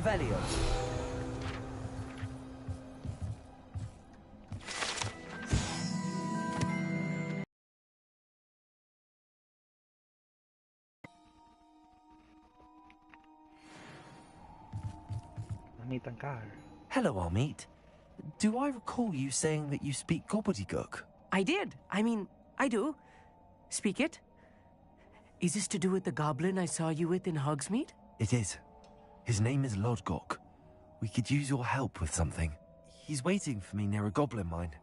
Revelio. Hello, Armeet. Do I recall you saying that you speak gobbledygook? I did. I mean, I do. Speak it. Is this to do with the goblin I saw you with in Hogsmeade? It is. His name is Lodgok. We could use your help with something. He's waiting for me near a goblin mine.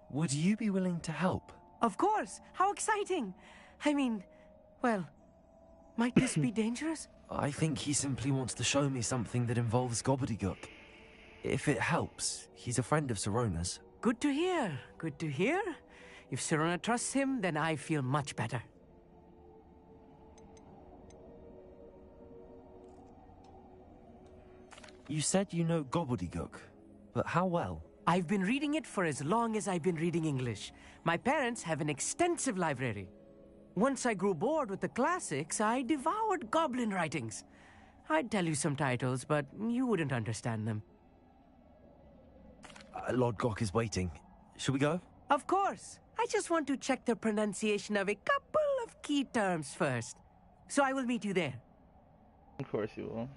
Would you be willing to help? Of course. How exciting. I mean, well, might this be dangerous? I think he simply wants to show me something that involves gobbledygook. If it helps, he's a friend of Sirona's. Good to hear. Good to hear. If Sirona trusts him, then I feel much better. You said you know gobbledygook, but how well? I've been reading it for as long as I've been reading English. My parents have an extensive library. Once I grew bored with the classics, I devoured goblin writings. I'd tell you some titles, but you wouldn't understand them. Lodgok is waiting. Should we go? Of course. I just want to check the pronunciation of a couple of key terms first. So I will meet you there. Of course you will.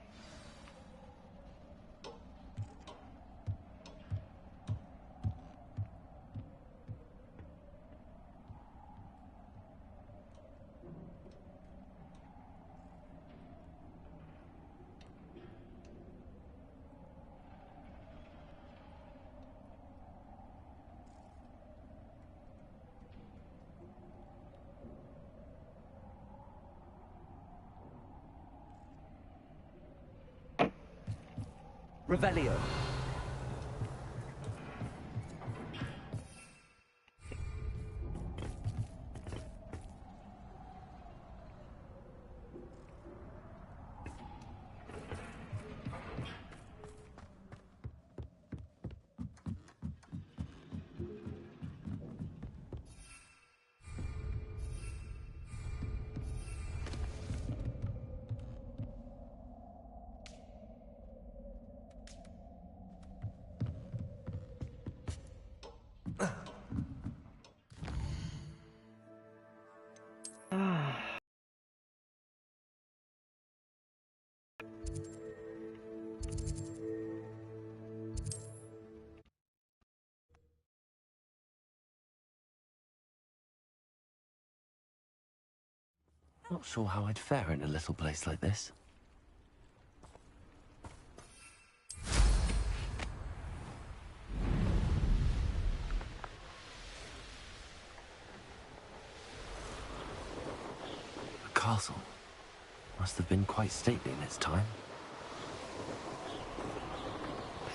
Revelio. Not sure how I'd fare in a little place like this. A castle. Must have been quite stately in its time.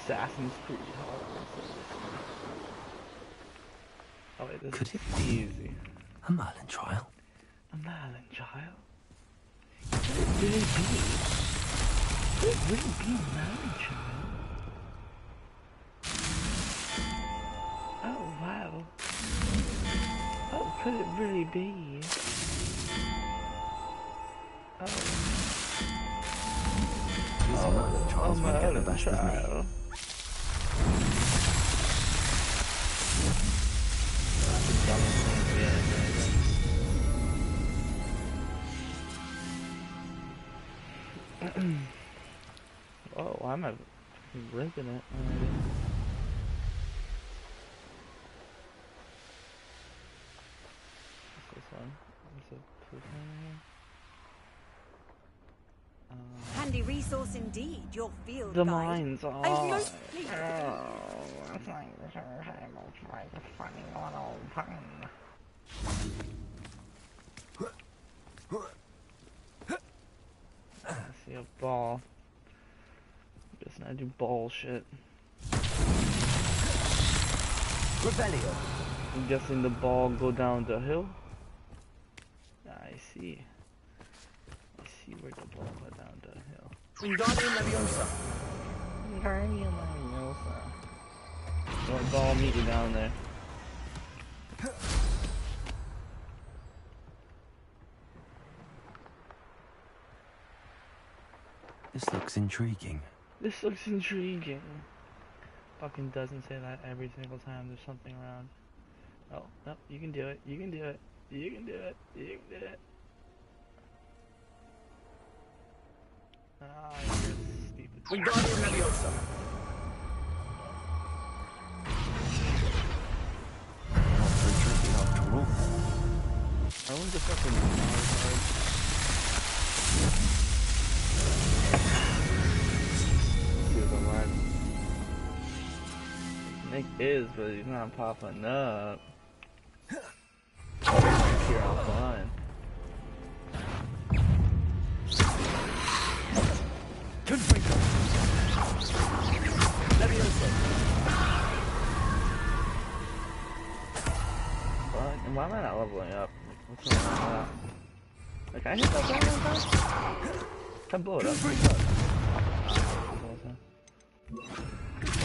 Assassin's Creed. Oh wait, this Could is it be easy. a Merlin trial? A Merlin child? Could it really be? Could it really be a Merlin child? Oh wow. Oh, could it really be? Oh. These Merlin trials won't get the best of me. Oh, I'm ripping it already. What's this one? What's it? Handy resource indeed, your field The guide. mines are. I'm most pleased. That's like a funny little pun. I see a ball. Guessing I do ball shit. Revelio. I'm guessing the ball go down the hill. I see. I see where the ball go down the hill. Wingardium Leviosa. Wingardium Leviosa. What ball meet you down there? This looks intriguing. This looks intriguing. Fucking doesn't say that every single time there's something around. Oh, no, you can do it. You can do it. You can do it. You can do it. Ah, you're stupid. Wingardium Leviosa. Not so tricky after all. I want the fucking card. See what the lag. Nick is, but he's not popping up. Here, I'm fine. Confringo. Leviosa. Fuck, and why am I not leveling up? Like, what's going on with that? Like, I hit that down one time? Come blow it up. Confringo.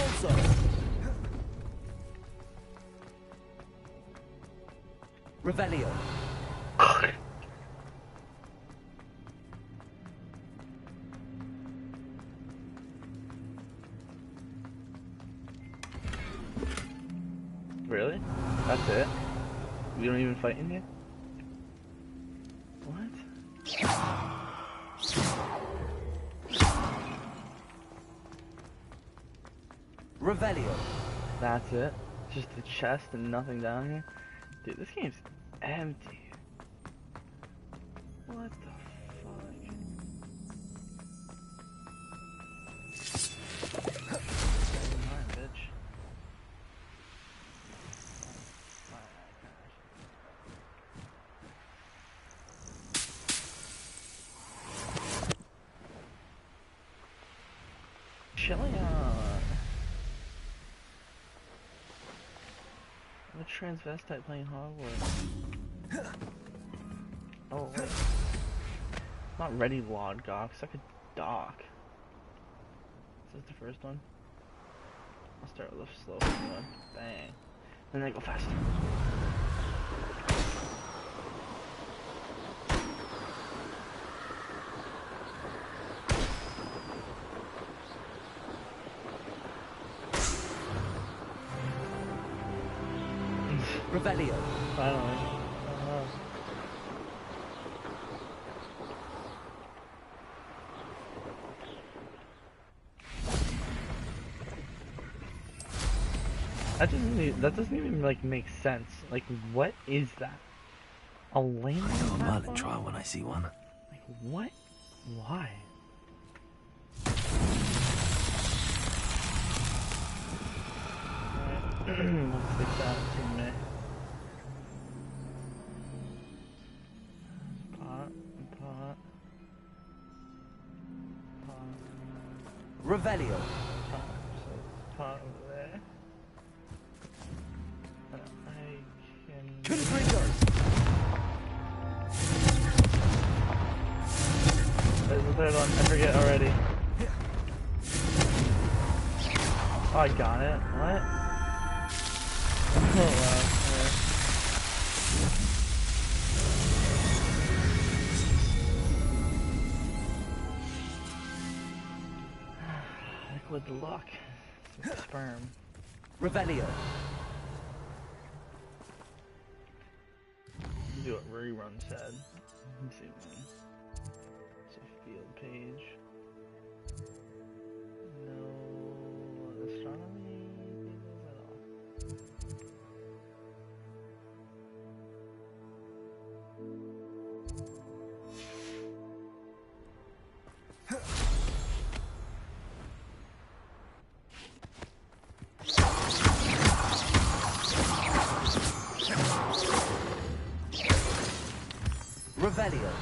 Also. Revelio. Really? That's it? We don't even fight in here? What? Revelio. That's it? Just the chest and nothing down here? Dude, this game's empty. What the fuck? Never mind, bitch. Chilling on. I'm a transvestite playing Hogwarts. Oh wait. Not ready, Lodgok. Suck a dock. Is this the first one? I'll start with the slow one. Bang. Then I go faster. Revelio. Finally. That doesn't even like make sense. Like, what is that? A landing I know a Merlin platform? trial when I see one. Like, what? Why? Alright, let's fix that in a minute. Pot. Revelio. Pot over there. I can... Confringo. There's the third one. I forget already. Oh, I got it. What? Oh, wow. Alright. Liquid luck. Some sperm. Revelio. Do what Rerun said. Let's see what means. It's a field page. No astronomy tables at all. Revelio.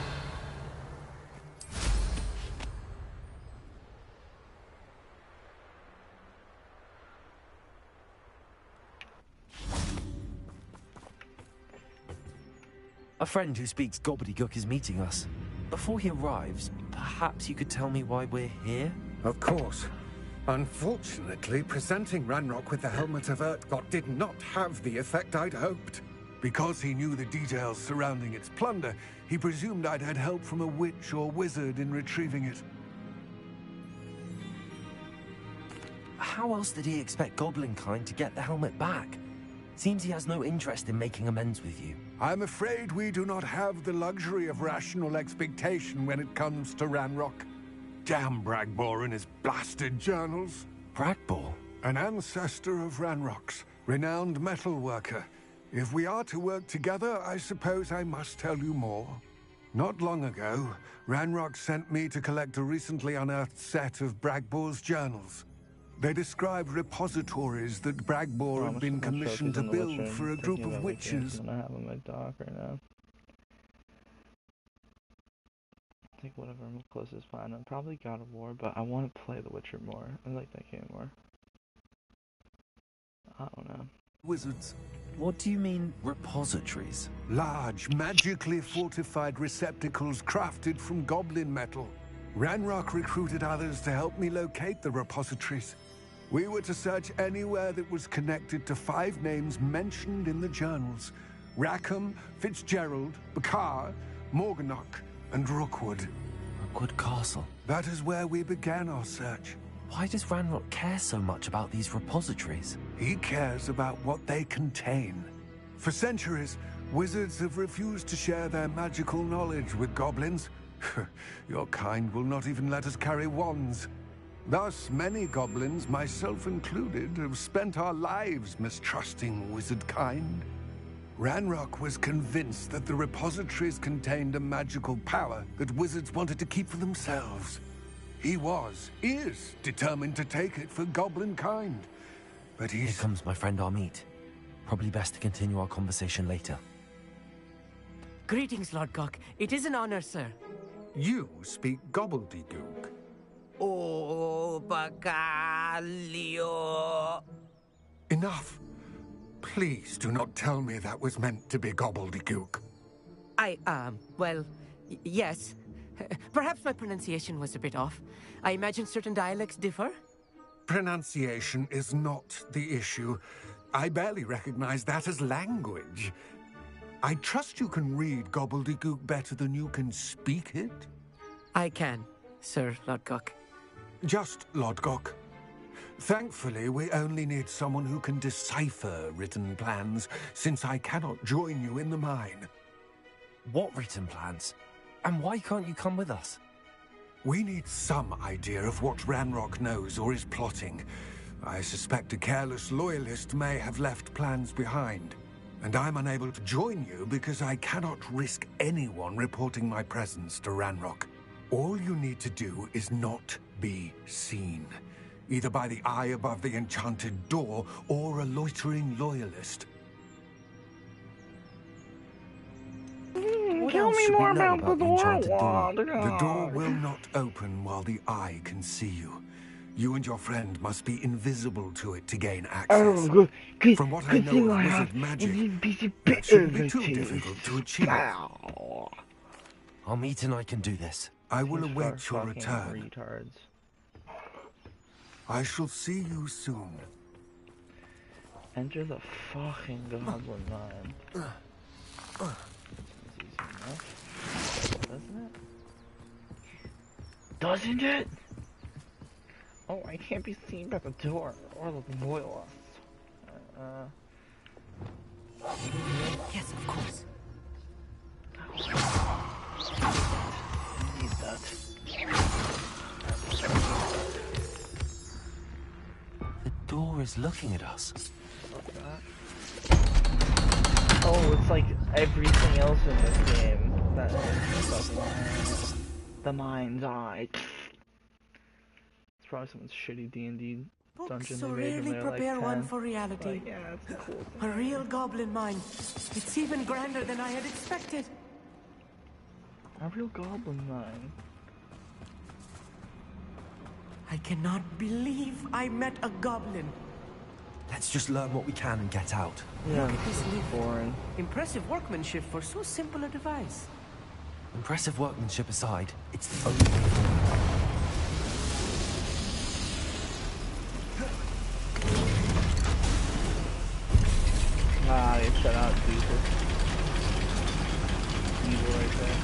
A friend who speaks gobbledygook is meeting us. Before he arrives, perhaps you could tell me why we're here? Of course. Unfortunately, presenting Ranrock with the Helmet of Urtkot did not have the effect I'd hoped. Because he knew the details surrounding its plunder, he presumed I'd had help from a witch or wizard in retrieving it. how else did he expect Goblinkind to get the helmet back? Seems he has no interest in making amends with you. I'm afraid we do not have the luxury of rational expectation when it comes to Ranrock. Damn Bragbor and his blasted journals. Bragbor? An ancestor of Ranrock's, renowned metal worker. If we are to work together, I suppose I must tell you more. Not long ago, Ranrock sent me to collect a recently unearthed set of Bragbor's journals. They described repositories that Bragbor had been commissioned to build for a group of witches. I'm gonna have on my dock right now. I think whatever I'm closest find. I'm probably God of War, but I want to play The Witcher more. I like that game more. I don't know. Wizards. What do you mean, repositories? Large, magically fortified receptacles crafted from goblin metal. Ranrock recruited others to help me locate the repositories. We were to search anywhere that was connected to 5 names mentioned in the journals. Rackham, Fitzgerald, Bakar, Morganach, and Rookwood. Rookwood Castle. That is where we began our search. Why does Ranrock care so much about these repositories? He cares about what they contain. For centuries, wizards have refused to share their magical knowledge with goblins. Your kind will not even let us carry wands. Thus, many goblins, myself included, have spent our lives mistrusting wizard kind. Ranrock was convinced that the repositories contained a magical power that wizards wanted to keep for themselves. He is determined to take it for goblin kind. But Here comes my friend Amit. Probably best to continue our conversation later. Greetings, Lord Gok. It is an honor, sir. You speak gobbledygook. Oh, Bacalio. Enough. Please do not tell me that was meant to be gobbledygook. Well, yes. Perhaps my pronunciation was a bit off. I imagine certain dialects differ. Pronunciation is not the issue. I barely recognize that as language. I trust you can read gobbledygook better than you can speak it? I can, Sir Lord Gok. Just Lodgok. Thankfully, we only need someone who can decipher written plans, since I cannot join you in the mine. What written plans? And why can't you come with us? We need some idea of what Ranrock knows or is plotting. I suspect a careless loyalist may have left plans behind. And I'm unable to join you because I cannot risk anyone reporting my presence to Ranrock. All you need to do is not be seen. Either by the eye above the enchanted door, or a loitering loyalist. Tell me more about the door. The door will not open while the eye can see you. You and your friend must be invisible to it to gain access. Oh, good. From what I know of wizard magic, that shouldn't be too difficult to achieve. Amit and I can do this. I will await your return. Retards. I shall see you soon. Enter the fucking goblin mine. Doesn't it? Doesn't it? Oh, I can't be seen by the door or the loyalists. Yes, of course. Need that. The door is looking at us. Oh, it's like everything else in this game. That the mind's eye. It's probably someone's shitty D&D dungeon. So they made when rarely they were, like, prepare one 10. for reality. But yeah, it's a cool thing. A real goblin mine. It's even grander than I had expected. A real goblin mine. I cannot believe I met a goblin. Let's just learn what we can and get out. Yeah, Look at this leaf. boring. Impressive workmanship for so simple a device. Impressive workmanship aside, it's the only way forward. Ah, they shut out Jesus. Evil right there.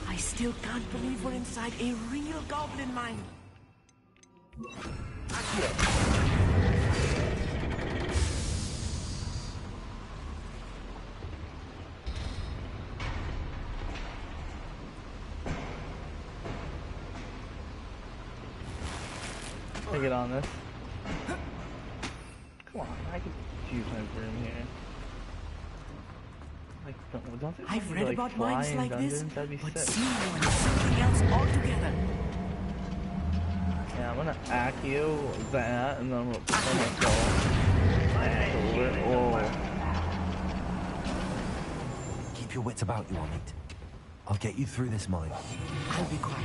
I still can't believe we're inside a real goblin mine. I get on this. Come on, I can use my broom here. Like, don't they I've want read you to, about fly mines in like dungeons? this, That'd be but sick. seeing one is something else altogether. Yeah, I'm gonna act you that, and then I'm gonna put myself back over. Oh. Keep your wits about you, Amit. I'll get you through this mine. I'll be quiet.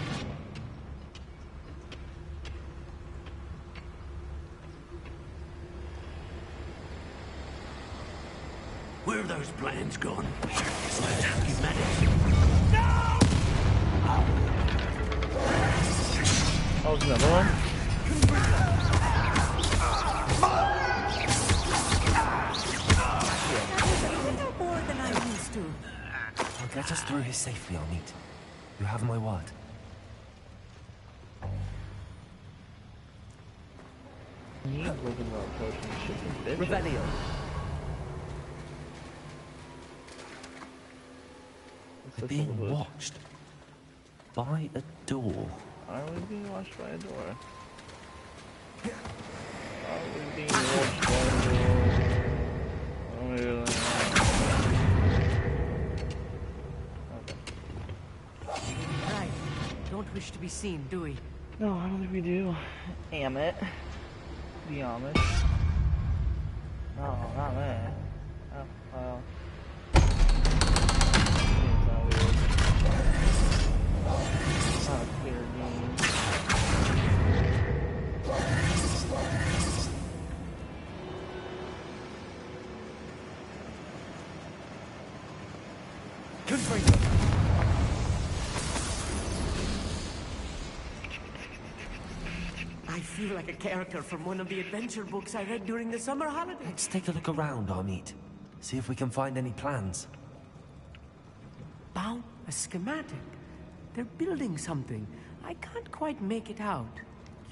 Where are those plans gone? Oh, there's another one? A little more than I'm used to. I'll get us through here safely, Amit. You have my word. He's looking about approaching shit and bitches. Revelio. We're being watched. By a door. Are we being watched by a door? Are we being watched by a door? Oh, really? Right. Don't wish to be seen, do we? No, I don't think we do. Damn it. The Amish. No, not that. Oh, well. Seems not weird. Not a clear game. I feel like a character from one of the adventure books I read during the summer holidays. Let's take a look around, Amit. See if we can find any plans. Bow, a schematic. They're building something. I can't quite make it out.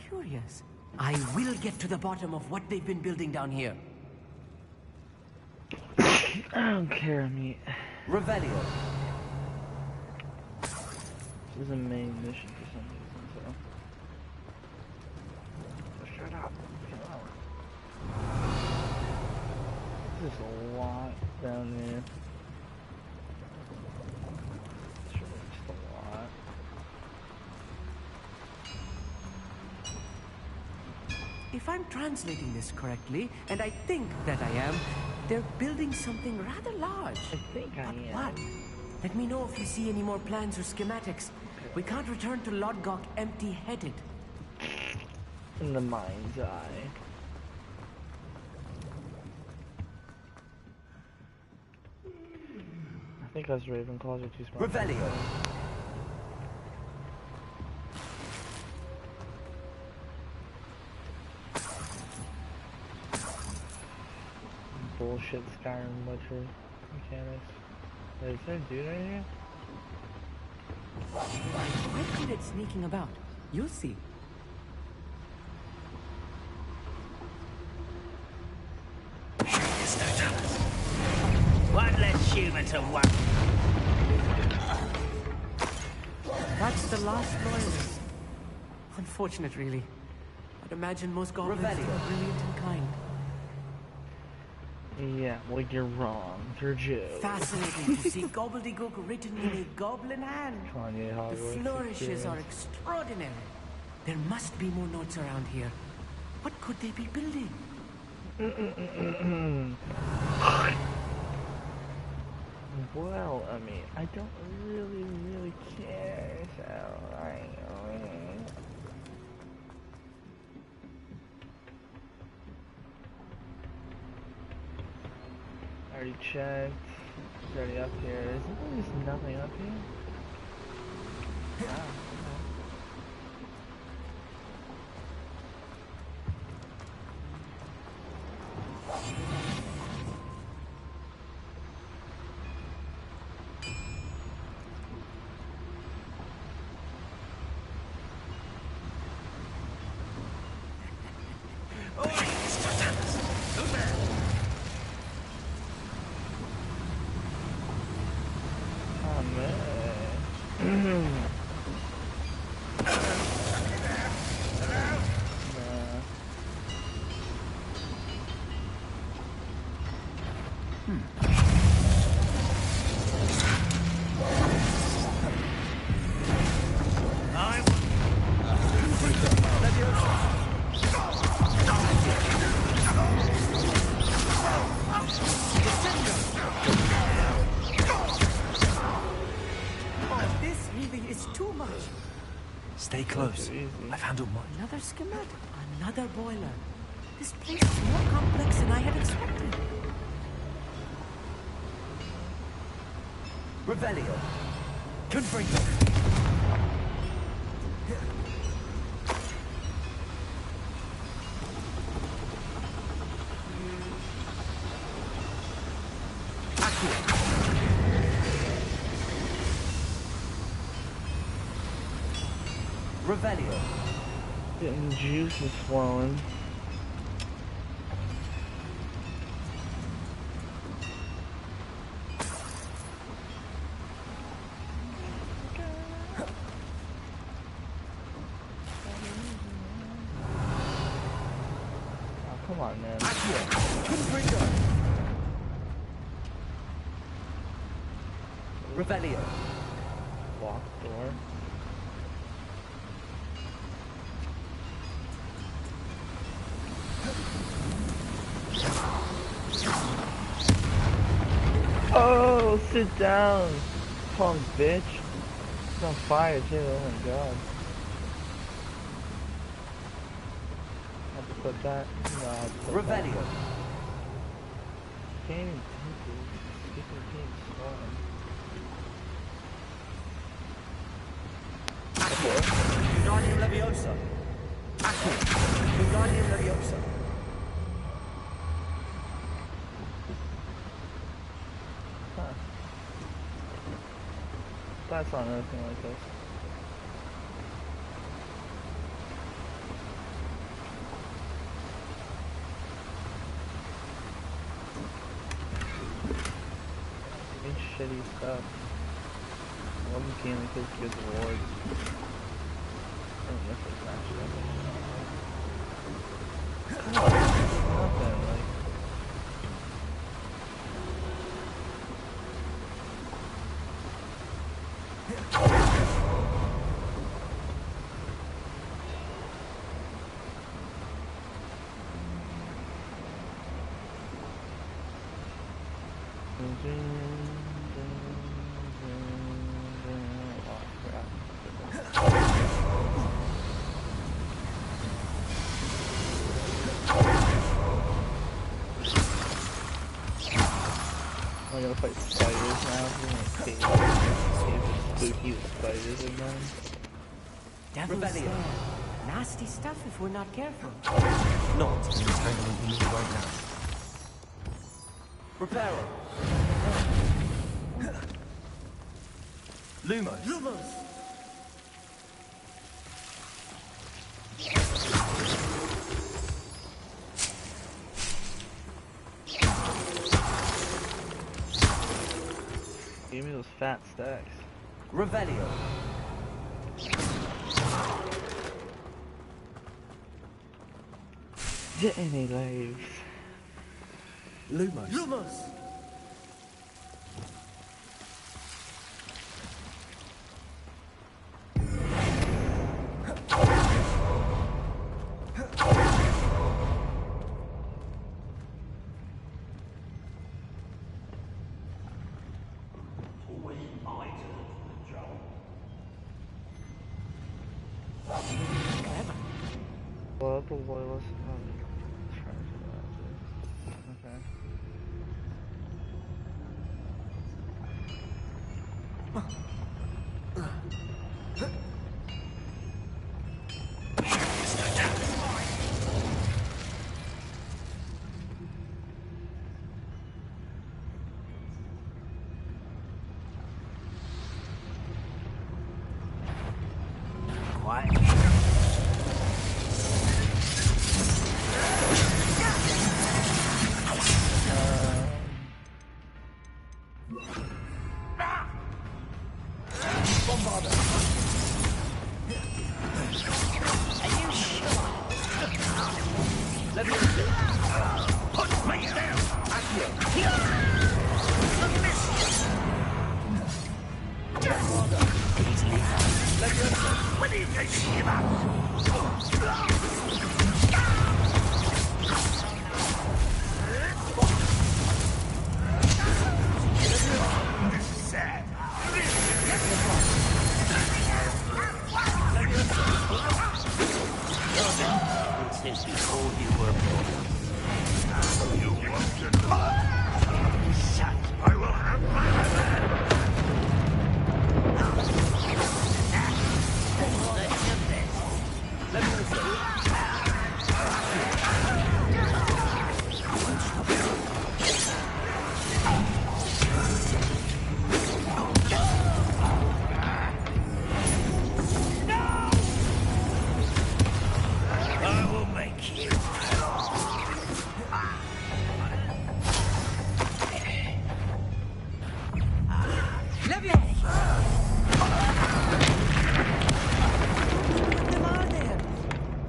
Curious. I will get to the bottom of what they've been building down here. I don't care, I mean, Revelio. this is a main mission for some reason, so. Shut up. Get out. There's a lot down there. Sure, just a lot. If I'm translating this correctly, and I think that I am, they're building something rather large. I think I But am. what? Let me know if you see any more plans or schematics. We can't return to Lodgok empty-headed. In the mind's eye. I think us Ravenclaws are too smart. Revelio. Bullshit Skyrim Butcher mechanics. Is there a dude right here? I'm quite good at sneaking about. You'll see. One less human to work. That's the last loyalist. Unfortunate, really. I'd imagine most goblins are Revelio. brilliant and kind. Yeah, well you're wrong. They're Jews. Fascinating to see gobbledygook written in a goblin hand. Kanye The Hogwarts flourishes are experience. extraordinary. There must be more notes around here. What could they be building? Well, I mean, I don't really care, so I already checked. It's already up here. Isn't there just nothing up here? Wow. Oh man. Oh, this really is too much. Stay close. Easy. I've handled mine. Another schematic, another boiler. This place is more complex than I had expected. Revelio. Confringo. Revelio. Getting juices flowing. Oh, come on, man. Confringo. Revelio. Lock door. Oh, sit down, punk bitch. It's on fire too. Oh my god. Have to put that. No, I have to put that. Revelio. Can't even take it. Stupid team spawn. Wingardium Leviosa. Wingardium Leviosa. Huh. That's not anything like this. It's shitty stuff. I love the game because it gives rewards. I don't miss this actually. Oh, nothing, like. Oh, crap. I gotta fight spiders now. I'm gonna see spooky with spiders again. Devil's Revelio. Snare. Nasty stuff if we're not careful. Not an entanglement we need right now. Reparo. Lumos. Lumos! Give me those fat stacks. Revelio. Get any lives. Lumos. Lumos! Well, the loyalist. Okay. Quiet. Since before you were born. You want to know? Shut. I will have my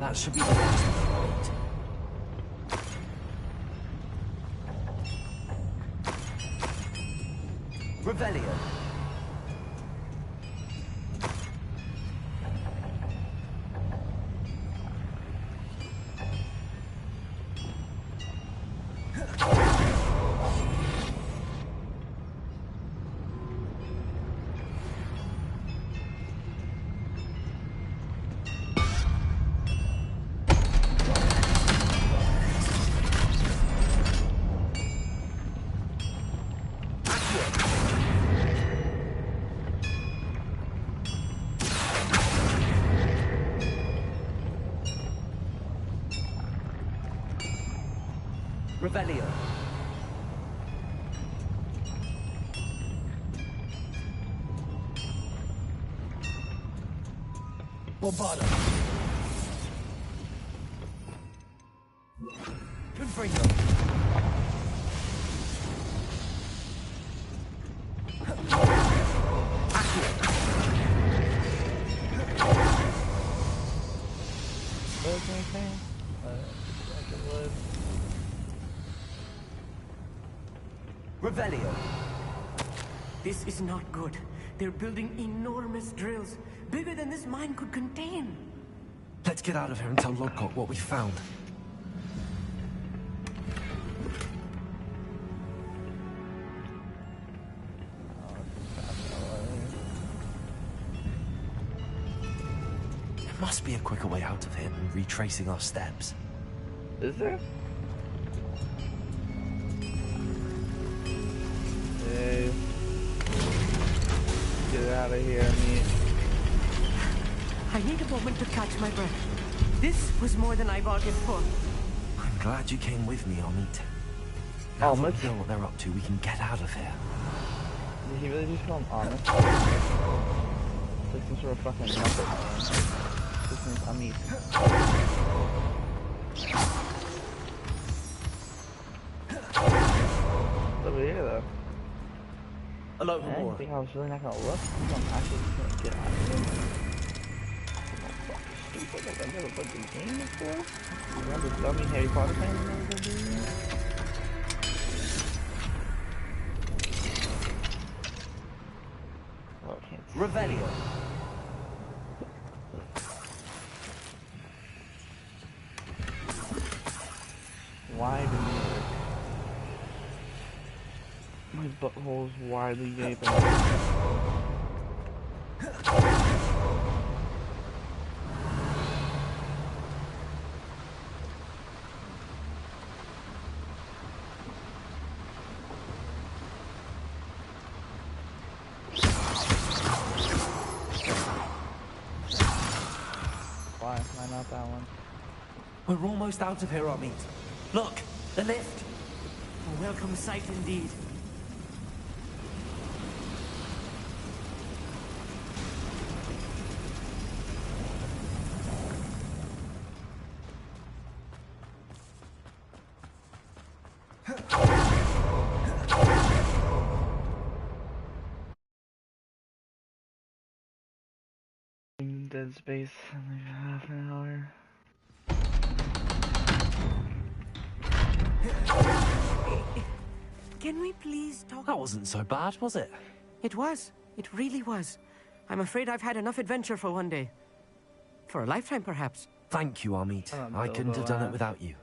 That should be the last one. Revelio. Revelio. Bombardo. Confringo. Revelio. This is not good. They're building enormous drills, bigger than this mine could contain. Let's get out of here and tell Lodcock what we found. There must be a quicker way out of here than retracing our steps. Is there? Hey. Get out of here, me. I need a moment to catch my breath. This was more than I bargained for. I'm glad you came with me, Amit. Now that we know what they're up to, we can get out of here. Did he really just call him honest? Like some sort of fucking muppet. This is Amit. It's over here though. Hello, I didn't Gamora. think I was really not gonna look. I'm actually just gonna get out of here. Stupid, like I've never played the game before. Remember dummy Harry Potter fan when I was doing that? Oh, I can't see. Revelio. Wide mirror. My butthole's widely gaping. Why not that one? We're almost out of here, Amit. Look, the lift. A welcome sight indeed. Dead space in like half an hour. Can we please talk? That wasn't so bad, was it? It was. It really was. I'm afraid I've had enough adventure for one day. For a lifetime, perhaps. Thank you, Amit. I couldn't have done it without you.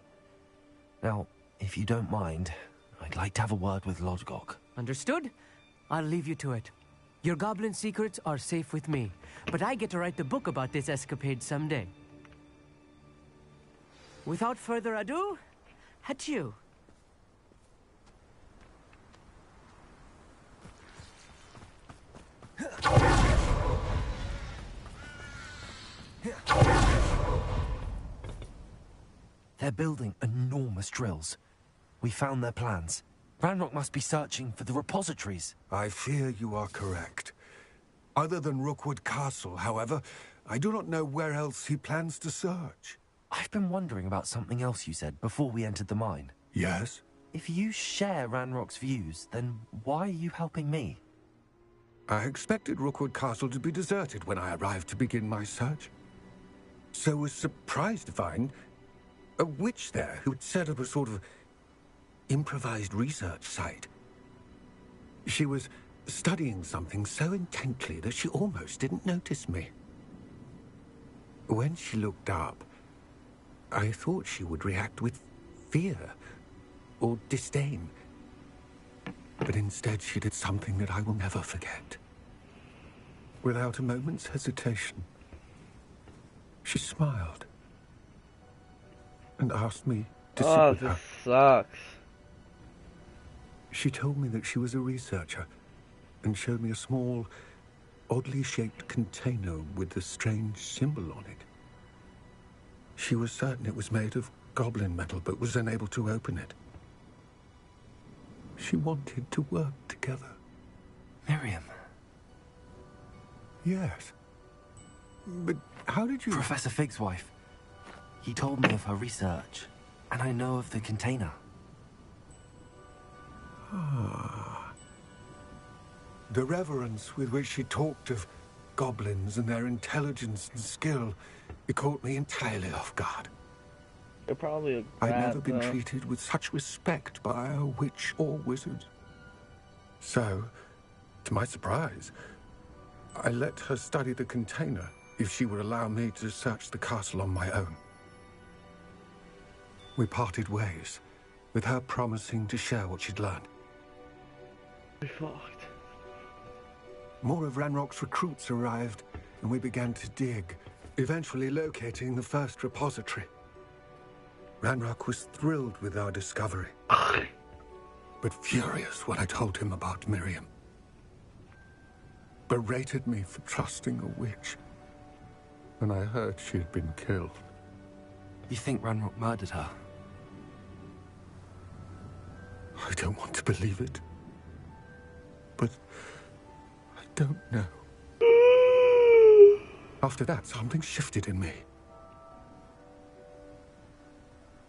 Now, if you don't mind, I'd like to have a word with Lodgok. Understood? I'll leave you to it. Your goblin secrets are safe with me, but I get to write the book about this escapade someday. Without further ado, adieu. They're building enormous drills. We found their plans. Ranrock must be searching for the repositories. I fear you are correct. Other than Rookwood Castle, however, I do not know where else he plans to search. I've been wondering about something else you said before we entered the mine. Yes? If you share Ranrock's views, then why are you helping me? I expected Rookwood Castle to be deserted when I arrived to begin my search. So was surprised to find a witch there who had set up a sort of improvised research site. She was studying something so intently that she almost didn't notice me. When she looked up, I thought she would react with fear or disdain. But instead she did something that I will never forget. Without a moment's hesitation, she smiled and asked me to sit with her. This sucks. She told me that she was a researcher and showed me a small, oddly shaped container with a strange symbol on it. She was certain it was made of goblin metal, but was unable to open it. She wanted to work together. Miriam. Yes. But how did you... Professor Fig's wife. He told me of her research, and I know of the container. Ah. The reverence with which she talked of goblins and their intelligence and skill, it caught me entirely off guard. They're probably a I'd rat, never been though. treated with such respect by a witch or wizard. So, to my surprise, I let her study the container if she would allow me to search the castle on my own. We parted ways, with her promising to share what she'd learned. We fucked. More of Ranrock's recruits arrived, and we began to dig, eventually locating the first repository. Ranrock was thrilled with our discovery, but furious when I told him about Miriam. Berated me for trusting a witch, and I heard she had been killed. You think Ranrock murdered her? I don't want to believe it, but I don't know. After that, something shifted in me.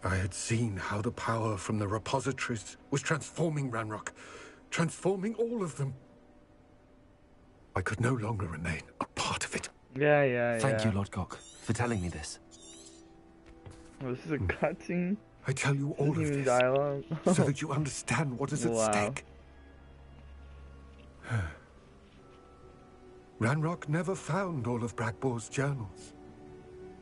I had seen how the power from the repositories was transforming Ranrock, transforming all of them. I could no longer remain a part of it. Yeah. Thank you, Lodgok, for telling me this. Oh, this is a cutscene? I tell you all of Even this dialogue? so that you understand what is at Wow. stake. Ranrock never found all of Bragbor's journals,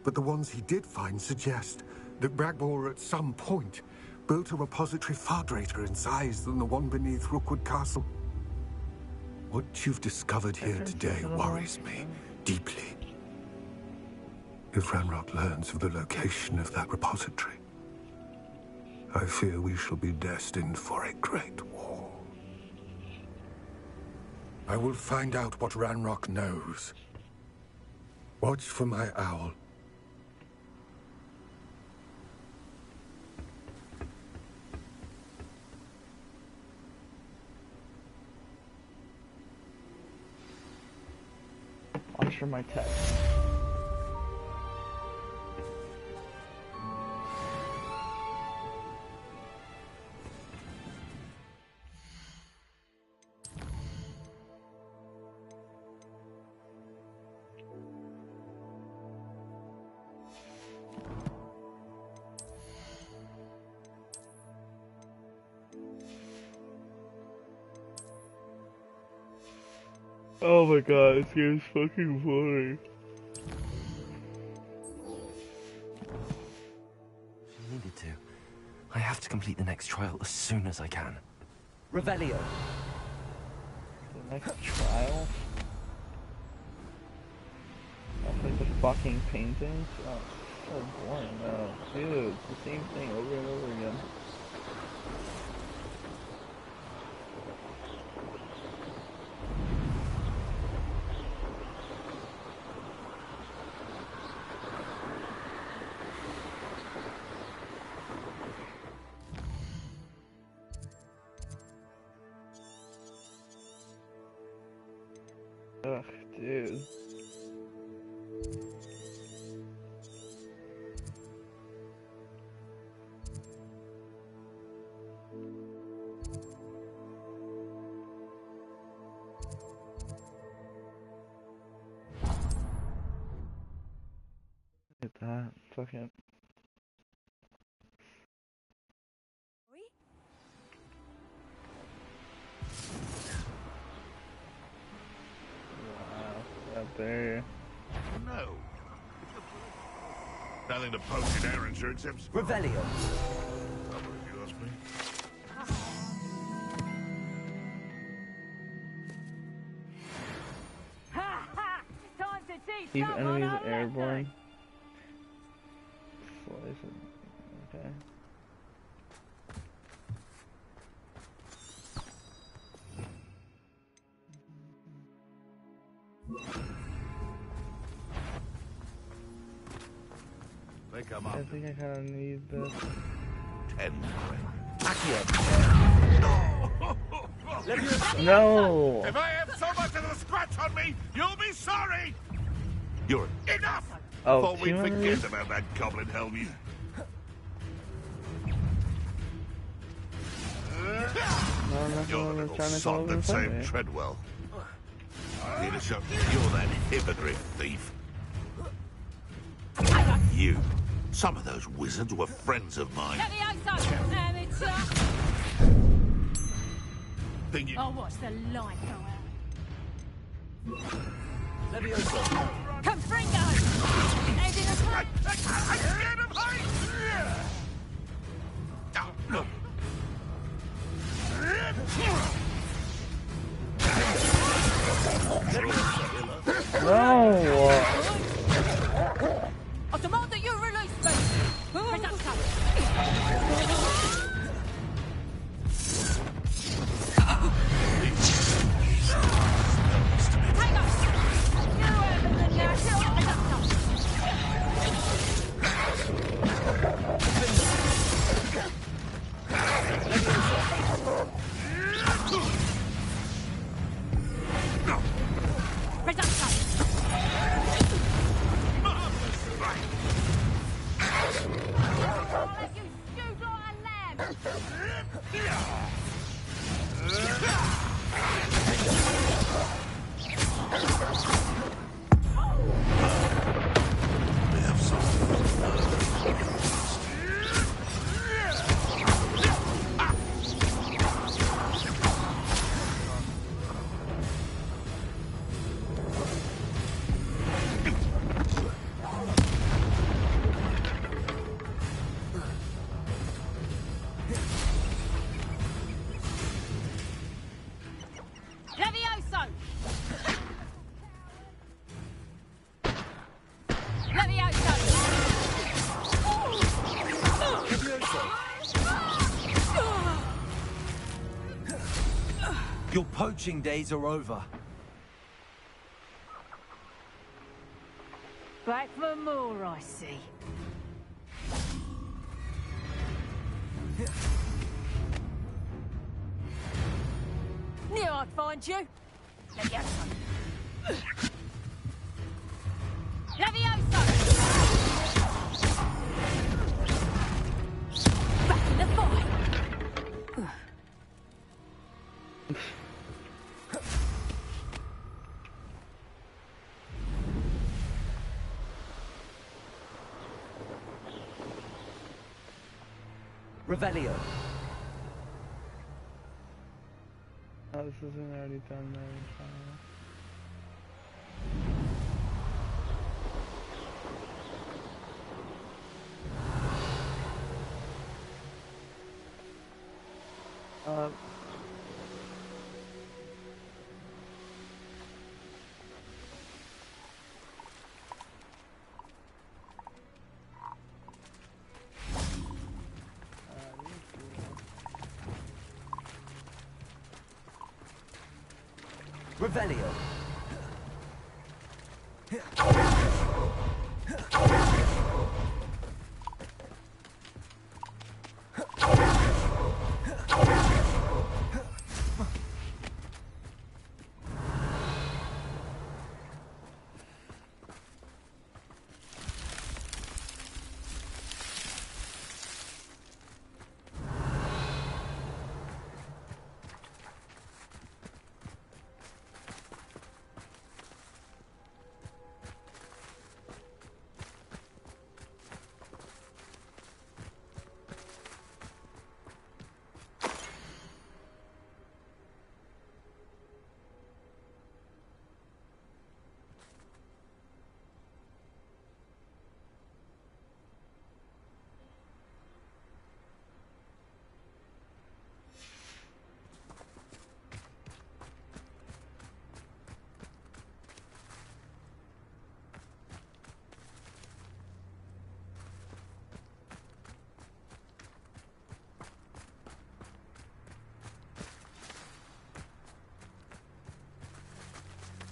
but the ones he did find suggest that Bragbor at some point built a repository far greater in size than the one beneath Rookwood Castle. What you've discovered here today worries me deeply. If Ranrock learns of the location of that repository, I fear we shall be destined for a great war. I will find out what Ranrock knows. Watch for my owl. Watch for my text. Oh my god, this game's fucking funny. wanted to. I have to complete the next trial as soon as I can. Revelio. The next trial? I'll play the fucking paintings? Oh, so boring though. Dude, it's the same thing over and over again. Ugh, dude. Look at that. Fucking. Wow, up there. No. Nothing to poke in errands here except... Revelio. Trouble, if you ask me. Time to teach Keep someone enemies a airborne. Slice it. Okay. They come I up. think I kinda need this. 10 No! If I have so much as a scratch on me, you'll be sorry! You're enough! Oh, Thought we'd 200? forget about that goblin helmet. No, I'm not You're the gonna little try to sod come that over saved me. Treadwell. Here to show you're that hippogriff thief. You. Some of those wizards were friends of mine. Think you... I'll watch the light go out. Levioso. Confringo! Ending a play! I'm scared of heights! No! I demand that you release me! Reducto! Your poaching days are over. Back for more, I see. Knew I'd find you. Levioso! Back in the fight! Revelio. Oh, this isn't already done there. Revelio.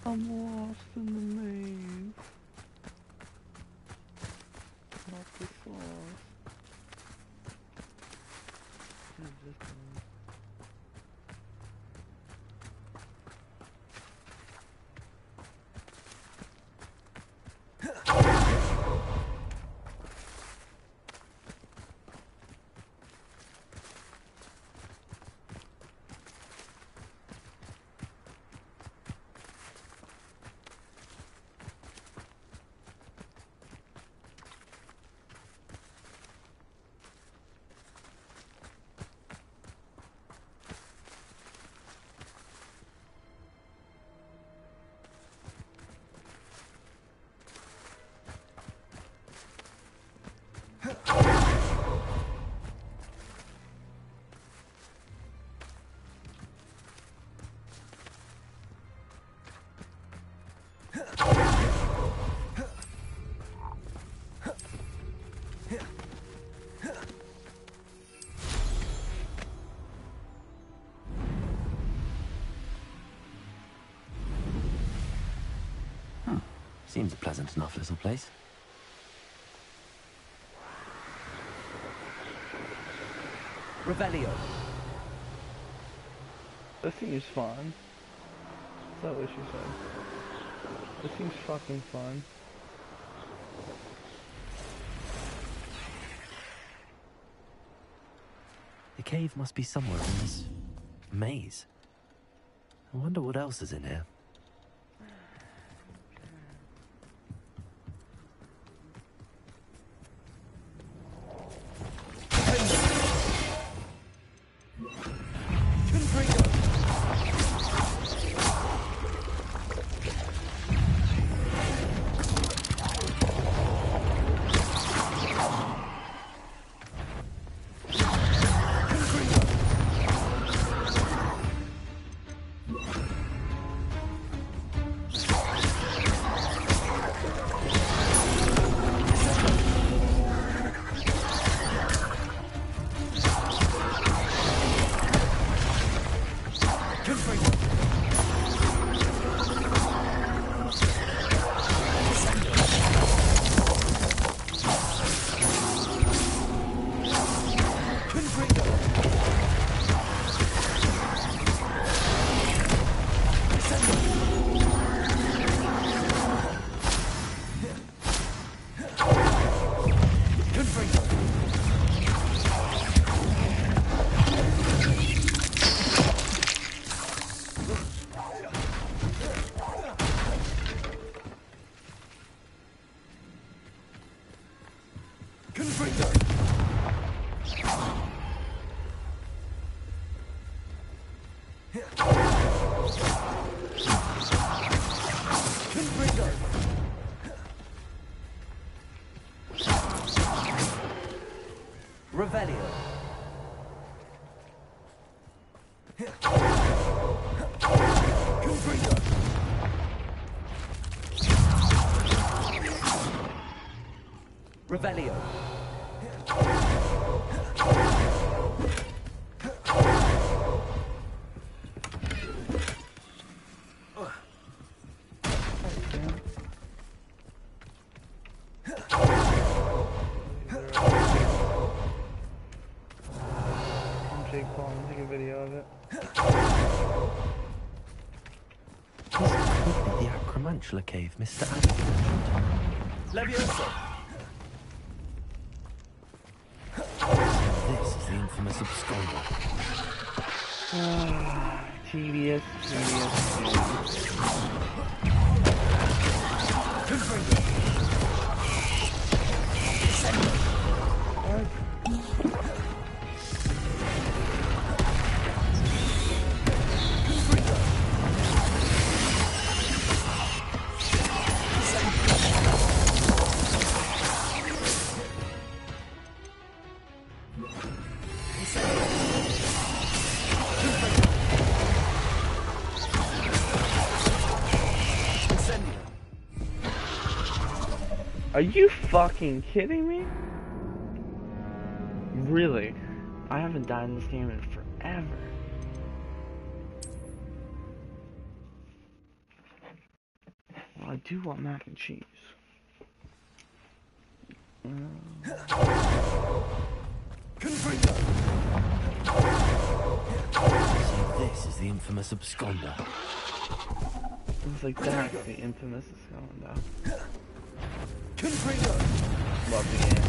I'm lost in the maze. Not the sauce. What is this thing? Seems a pleasant enough little place. Revelio. This seems fun. Is that what she said? This seems fucking fun. The cave must be somewhere in this maze. I wonder what else is in here. Revelio. Revelio. Jake Paul and take a video of it. This could be the Acromantula cave Mr. Adam mentioned. Levioso! This is the infamous absconder. Tedious. Are you fucking kidding me? Really? I haven't died in this game in forever. Well, I do want mac and cheese. So this is the infamous absconder. It's like that's the infamous is going down. Love the game.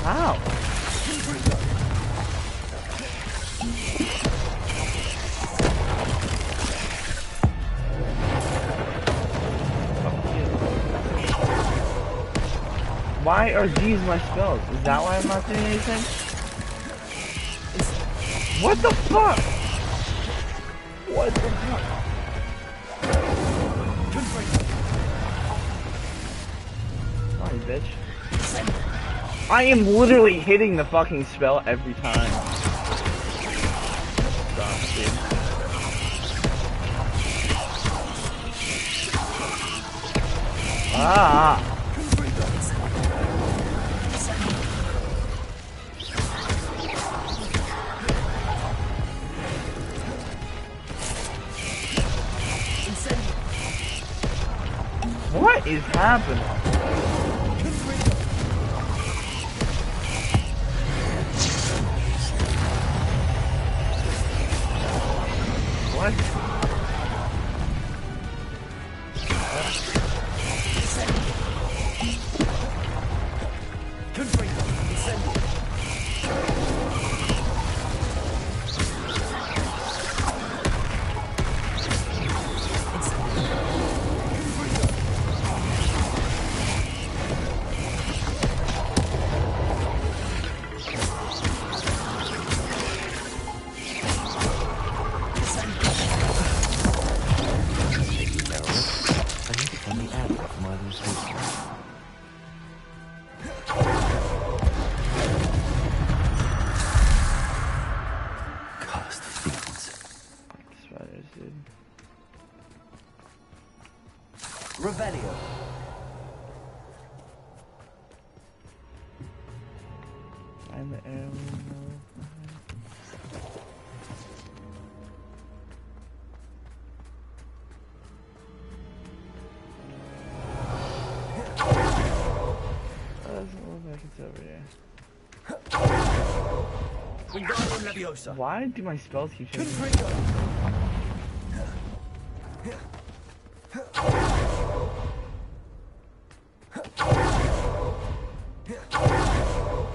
Ow! Why are these my spells? Is that why I'm not doing anything? What the fuck? What the fuck? Fine, bitch. I am literally hitting the fucking spell every time. Stop, dude. Ah! What is happening? What? Revelio. I'm the arrow. Doesn't look like it's over here. Why do my spells keep changing?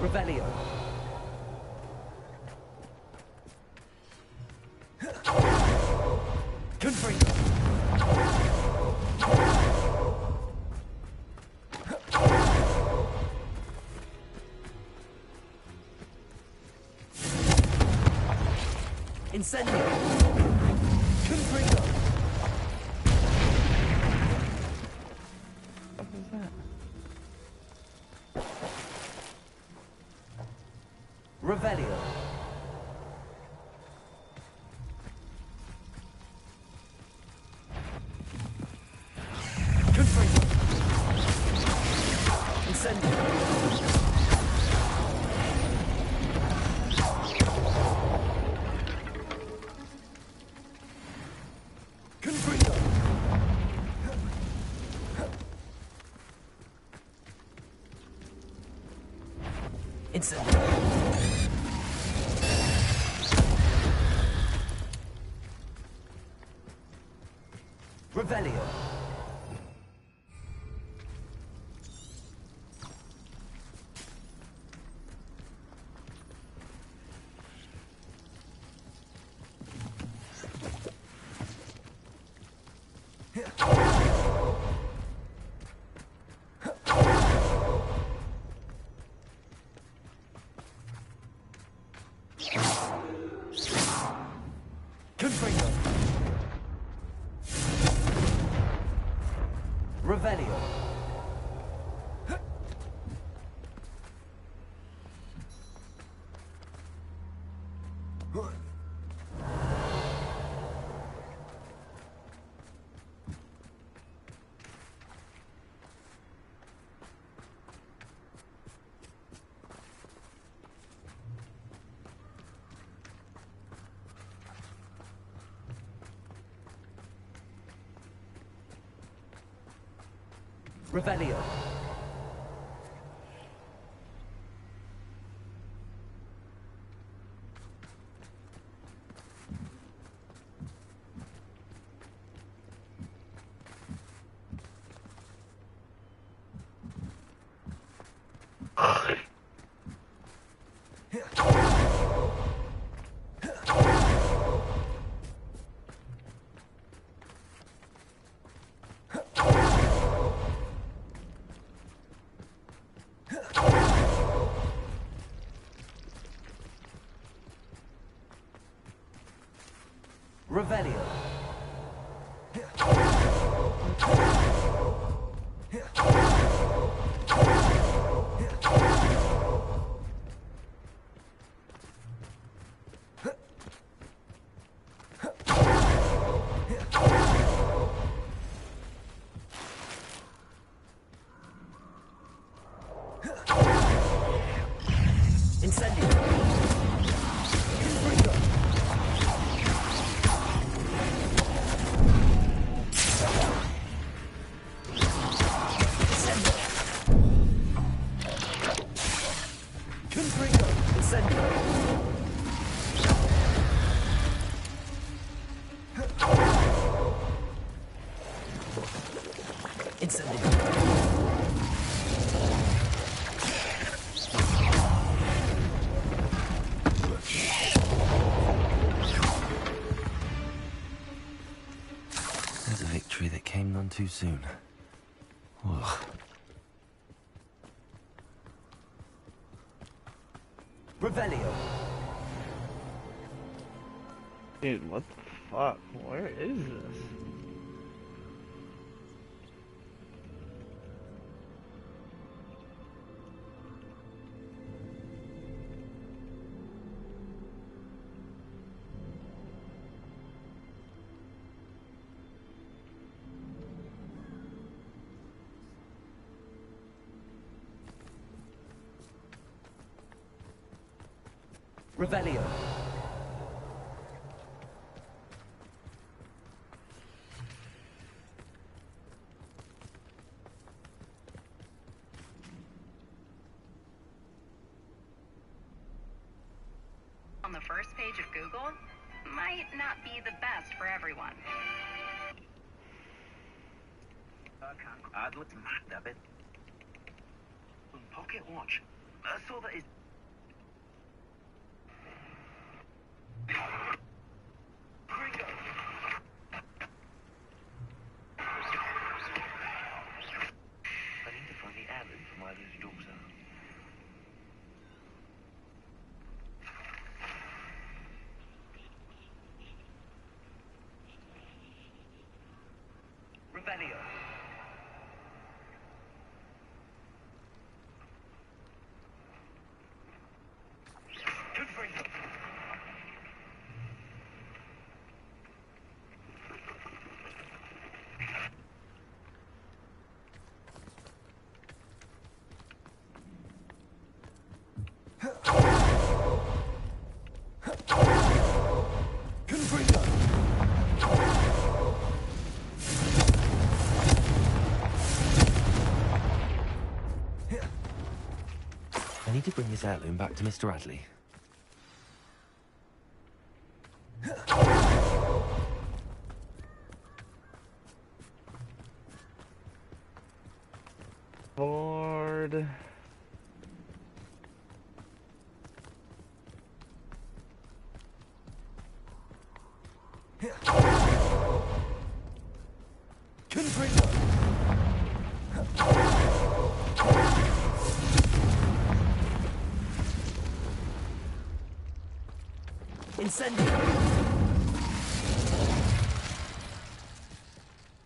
Revelio. Confringo. Incendio. Confringo. What was that? Revelio. Confringo. Incendio. Confringo. Incendio. Revelio. Confringo. Revelio. Revelio. Revelio. Incendio. Confringo. Confringo. Incendio. Incendio. There's a victory that came none too soon. Ugh. Revelio. Dude, what the fuck? Where is this? Revelio. On the first page of Google might not be the best for everyone. I'd look mad a bit. Pocket watch. So that is. I need to find the errand for my little daughter. need to bring this heirloom back to Mr. Adley. Lord. Incendio.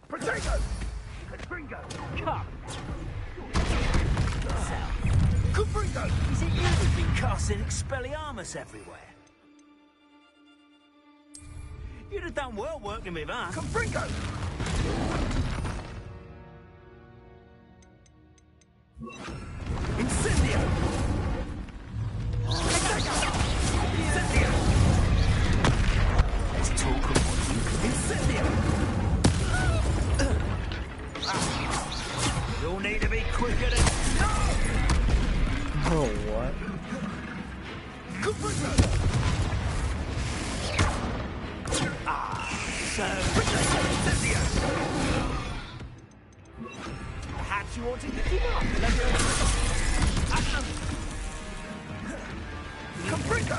Potato! Confringo! Come! Confringo! Is it you who've been casting Expelliarmus everywhere? You'd have done well working with us. Confringo! Incendio! Incendio! Let's talk of what you can... Incendio! You'll need to be quicker than... No! Oh, what? Confringo! So... Incendio! Perhaps you want to give up. Confringo!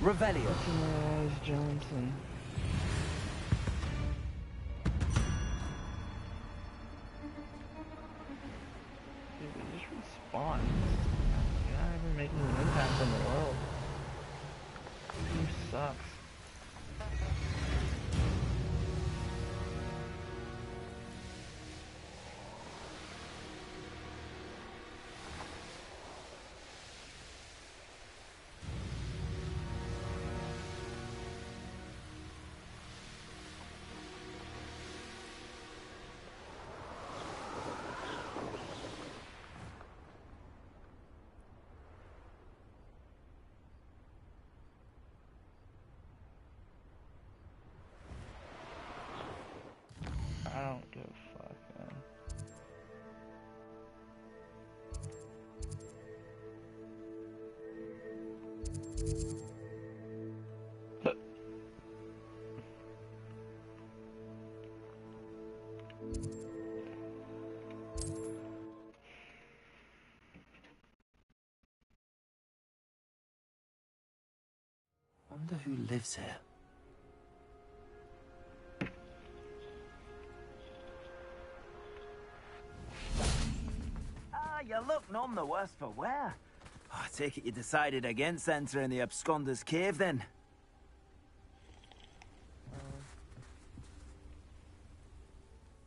Revelio. Johnson. Dude, they just respawn. You're not even making an impact on the world. This game sucks. I don't give a fuck, man. Wonder who lives here. You look none the worse for wear. I take it you decided against entering the Absconder's Cave, then?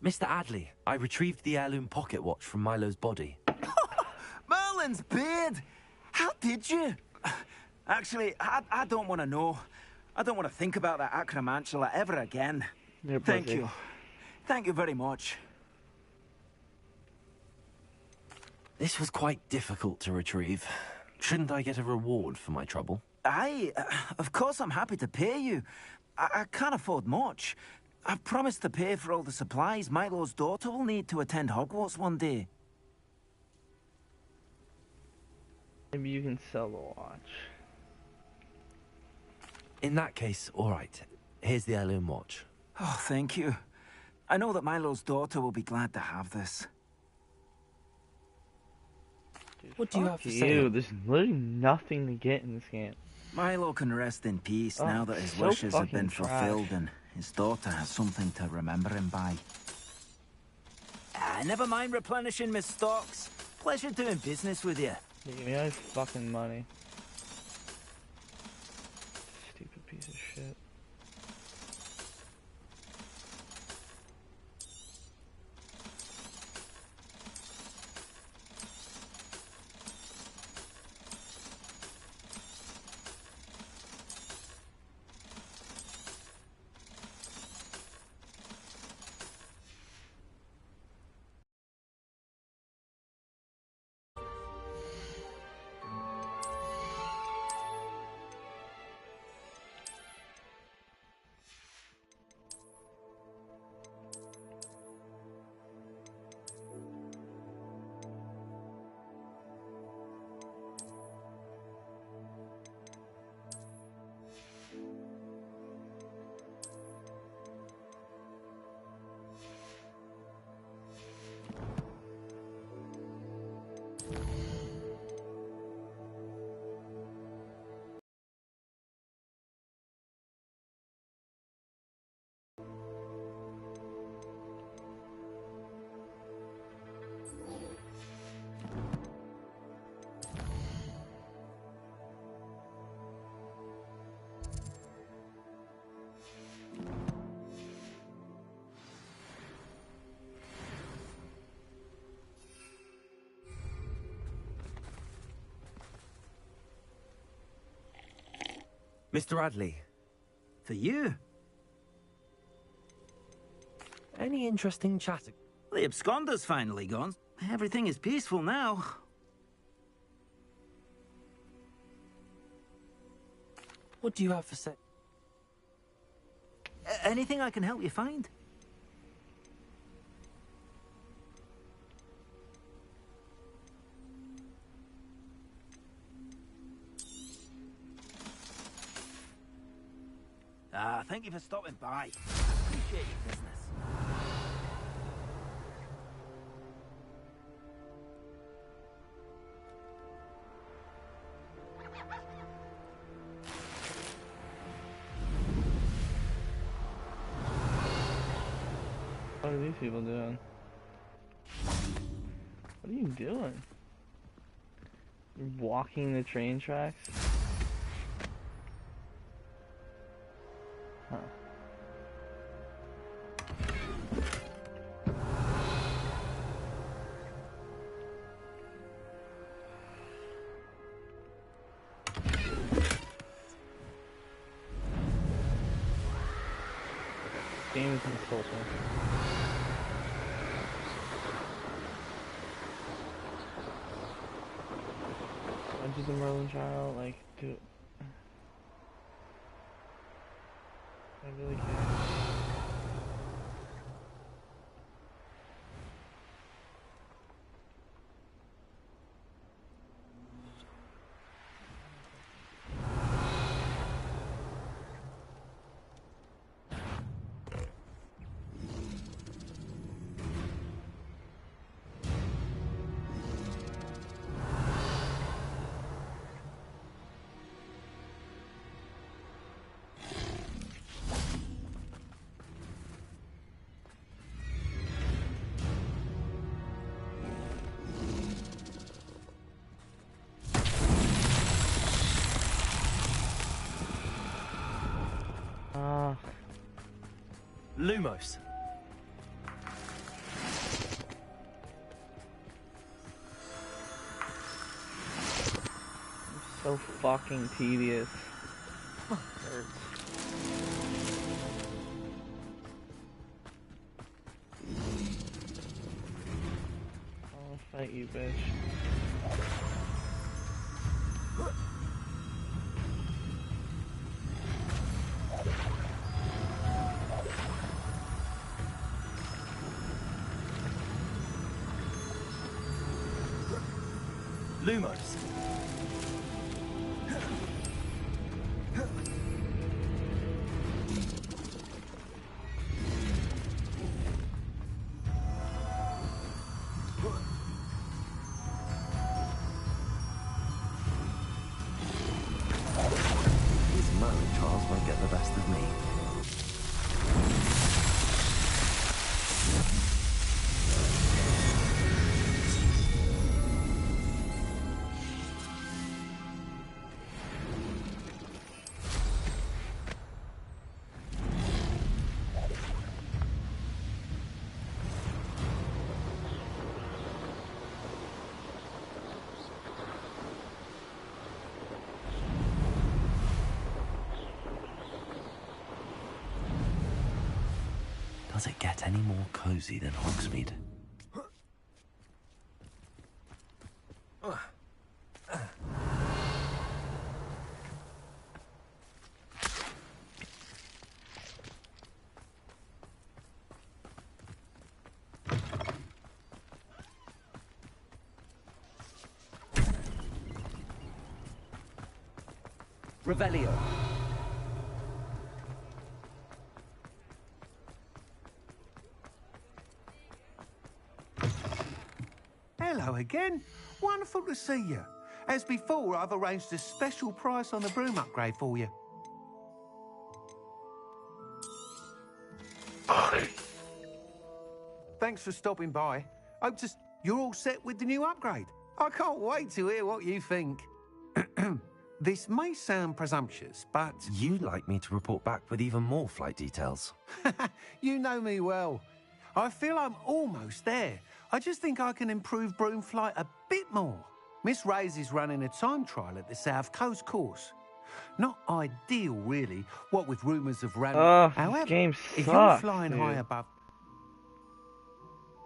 Mr. Adley, I retrieved the heirloom pocket watch from Milo's body. Merlin's beard! How did you? Actually, I don't want to know. I don't want to think about that acromantula ever again. Thank you. Thank you very much. This was quite difficult to retrieve. Shouldn't I get a reward for my trouble? Of course I'm happy to pay you. I can't afford much. I've promised to pay for all the supplies Milo's daughter will need to attend Hogwarts one day. Maybe you can sell the watch. In that case, all right. Here's the heirloom watch. Oh, thank you. I know that Milo's daughter will be glad to have this. Dude, What do you have to say? There's literally nothing to get in this game. Milo can rest in peace Oh, now that his so wishes have been fucking fulfilled trash. and His daughter has something to remember him by. Never mind replenishing my stocks. Pleasure doing business with you. Give me all this fucking money. Stupid piece of shit. Mr. Radley, For you? any interesting chat? The absconder's finally gone. Everything is peaceful now. What do you have for say? Anything I can help you find? Thank you for stopping by. Appreciate your business. What are these people doing? What are you doing? You're walking the train tracks? Huh. Game is insulting. Legends of Merlin Child, like, dude. I really can't. Lumos. So fucking tedious. Hurts. I'll fight you, bitch. Lumos. These marriage trials won't get the best of me. Does it get any more cozy than Hogsmeade? Revelio. Hello again. Wonderful to see you. As before, I've arranged a special price on the broom upgrade for you. Thanks for stopping by. You're all set with the new upgrade. I can't wait to hear what you think. This may sound presumptuous, but... You'd like me to report back with even more flight details. You know me well. I feel I'm almost there. I just think I can improve broom flight a bit more. Miss Ray's is running a time trial at the South Coast course. Not ideal, really, what with rumours of However, this game if sucks, you're flying dude. high above...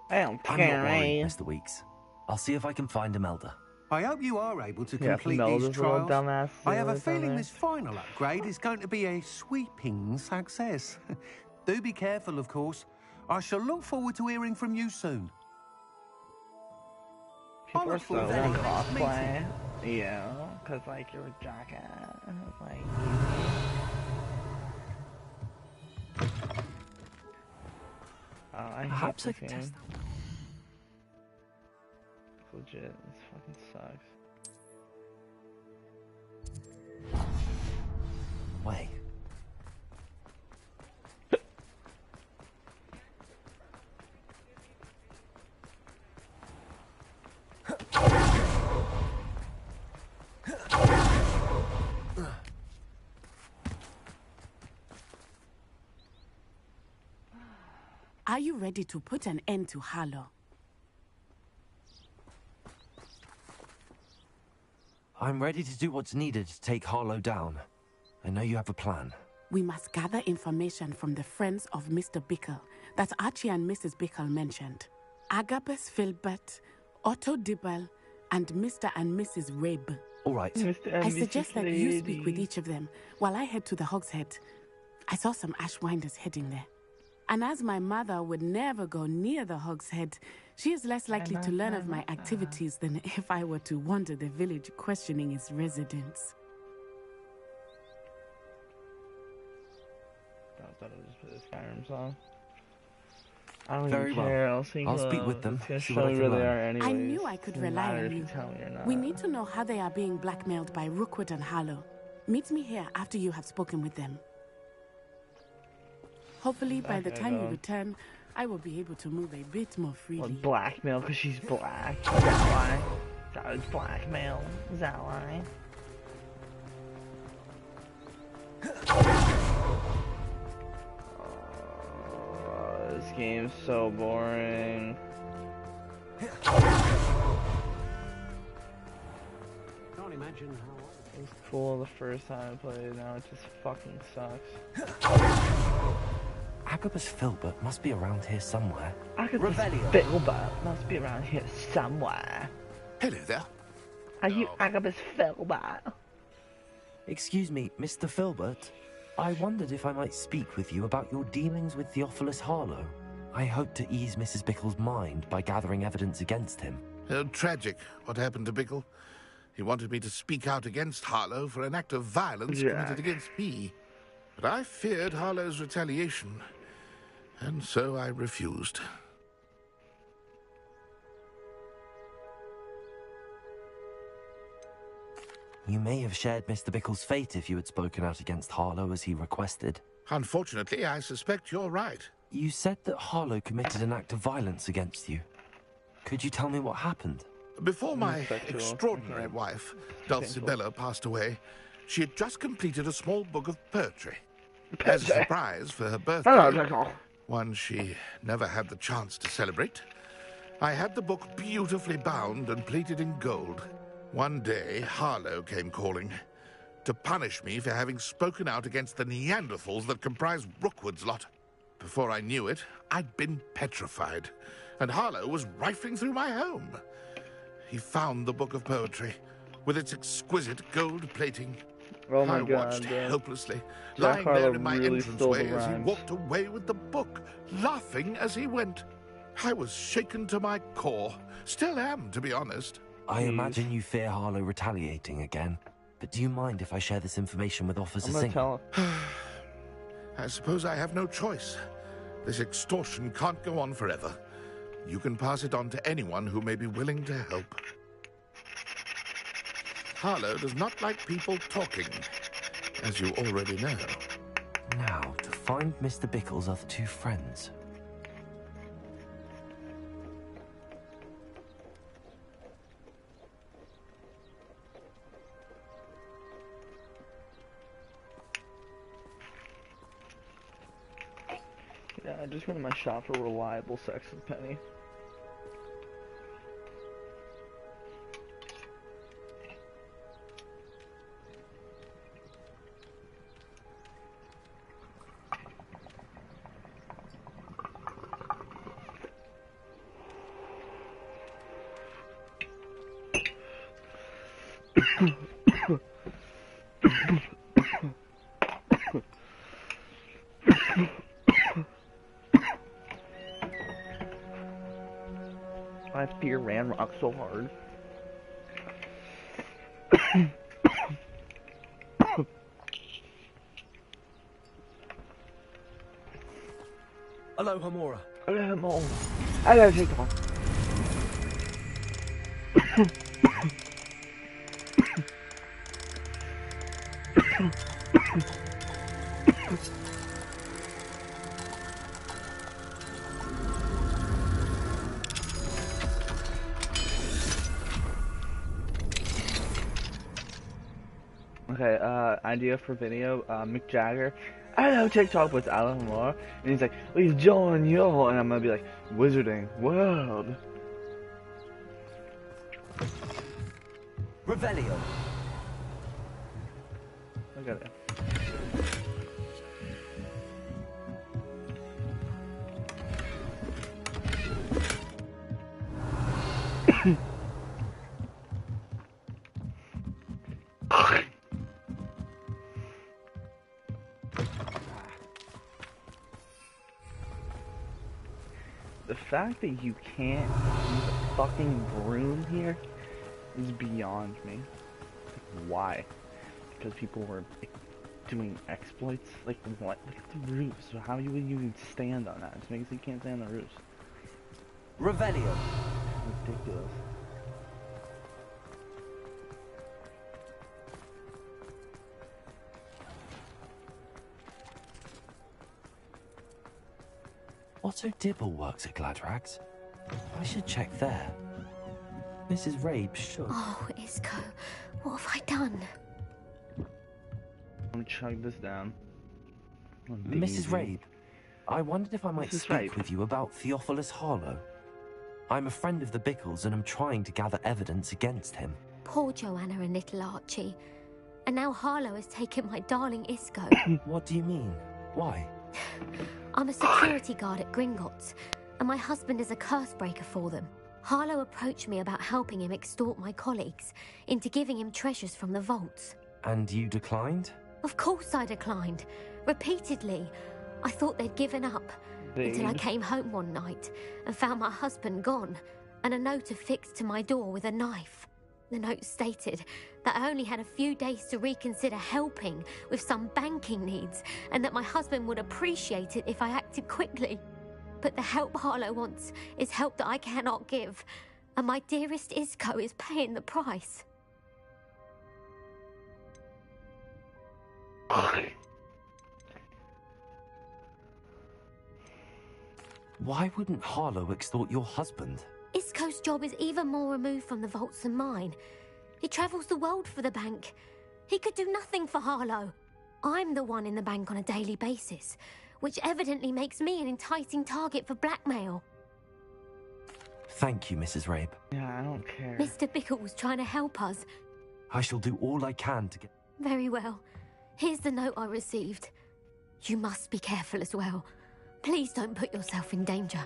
I don't I'm care, not worried, eh? Mr. Weeks. I'll see if I can find Imelda. I hope you are able to Yeah, complete Imelda's these a little trials. dumbass, I have a down feeling there. this final upgrade is going to be a sweeping success. Do be careful, of course. I shall look forward to hearing from you soon. People are look so forward to the next cosplay. Yeah, because, like, you're a jackass. Like, I hate Perhaps I this could game. test Legit, this fucking sucks. Way. Are you ready to put an end to Harlow? I'm ready to do what's needed to take Harlow down. I know you have a plan. We must gather information from the friends of Mr. Bickle that Archie and Mrs. Bickle mentioned. Agabus Filbert, Otto Dibble, and Mr. and Mrs. Rabe. All right. I suggest that you speak with each of them while I head to the Hogshead. I saw some Ashwinders heading there. And as my mother would never go near the Hogshead, she is less likely to learn of my activities than if I were to wander the village questioning its residents. I thought I just put a Skyrim song. I don't Very even well. care. I'll sing I'll speak with them, It's gonna see show what I me can where they learn. are anyways. I knew I could Doesn't rely matter on if you. you tell me or not. We need to know how they are being blackmailed by Rookwood and Harlow. Meet me here after you have spoken with them. Hopefully, by the Okay, time you though. return, I will be able to move a bit more freely. What, blackmail because she's black? Is that why? That was blackmail. Is that why? Oh, this game's so boring. Can't imagine how. It was cool the first time I played, now it just fucking sucks. Agabus Filbert must be around here somewhere. Agabus Revelio. Filbert must be around here somewhere. Hello there. Are you Agabus Filbert? Excuse me, Mr. Filbert. I wondered if I might speak with you about your dealings with Theophilus Harlow. I hope to ease Mrs. Bickle's mind by gathering evidence against him. Tragic what happened to Bickle. He wanted me to speak out against Harlow for an act of violence committed against me. But I feared Harlow's retaliation, and so I refused. You may have shared Mr. Bickle's fate if you had spoken out against Harlow as he requested. Unfortunately, I suspect you're right. You said that Harlow committed an act of violence against you. Could you tell me what happened? Before my Sexual. extraordinary wife, Dulcibella, passed away, she had just completed a small book of poetry. As a surprise for her birthday, one she never had the chance to celebrate, I had the book beautifully bound and plated in gold. One day, Harlow came calling to punish me for having spoken out against the Neanderthals that comprise Rookwood's lot. Before I knew it, I'd been petrified, and Harlow was rifling through my home. He found the book of poetry, with its exquisite gold plating. Oh my I watched God, helplessly, Jack lying there Harlow in my really stole entranceway the as he rhymes. walked away with the book, laughing as he went. I was shaken to my core. Still am, to be honest. I imagine you fear Harlow retaliating again. But do you mind if I share this information with Officer I'm gonna Singer? tell him. I suppose I have no choice. This extortion can't go on forever. You can pass it on to anyone who may be willing to help. Harlow does not like people talking, as you already know. Now, to find Mr. Bickle's other two friends. Yeah, I just went to my shop for reliable sex with Penny. I fear Ranrock so hard. Hello, Hamura. Hello, I gotta take off. Okay, idea for video, Mick Jagger. I know TikTok with Alan Moore, and he's like, please join yo, and I'm gonna be like, Wizarding World. Revelio. Look at it. The fact that you can't use a fucking broom here is beyond me. Why? Because people were like, doing exploits? Like what? Look at the roofs. So how would you even stand on that? It's because you can't stand on the roofs. Revelio. Ridiculous. Otto Dibble works at Gladrags. I should check there. Mrs. Rabe should. Oh, Isco, what have I done? Let me chug this down. Mrs. Rabe, I wondered if I might speak with you about Theophilus Harlow. I'm a friend of the Bickles and I'm trying to gather evidence against him. Poor Joanna and little Archie. And now Harlow has taken my darling Isco. What do you mean? Why? I'm a security guard at Gringotts, and my husband is a curse breaker for them. Harlow approached me about helping him extort my colleagues into giving him treasures from the vaults. And you declined? Of course I declined. Repeatedly. I thought they'd given up. Until I came home one night and found my husband gone, and a note affixed to my door with a knife. The note stated that I only had a few days to reconsider helping with some banking needs, and that my husband would appreciate it if I acted quickly. But the help Harlow wants is help that I cannot give, and my dearest Isco is paying the price. Why wouldn't Harlow extort your husband? Isco's job is even more removed from the vaults than mine. He travels the world for the bank. He could do nothing for Harlow. I'm the one in the bank on a daily basis, which evidently makes me an enticing target for blackmail. Thank you, Mrs. Rabe. Yeah, I don't care. Mr. Bickle was trying to help us. I shall do all I can to get... Very well. Here's the note I received. You must be careful as well. Please don't put yourself in danger.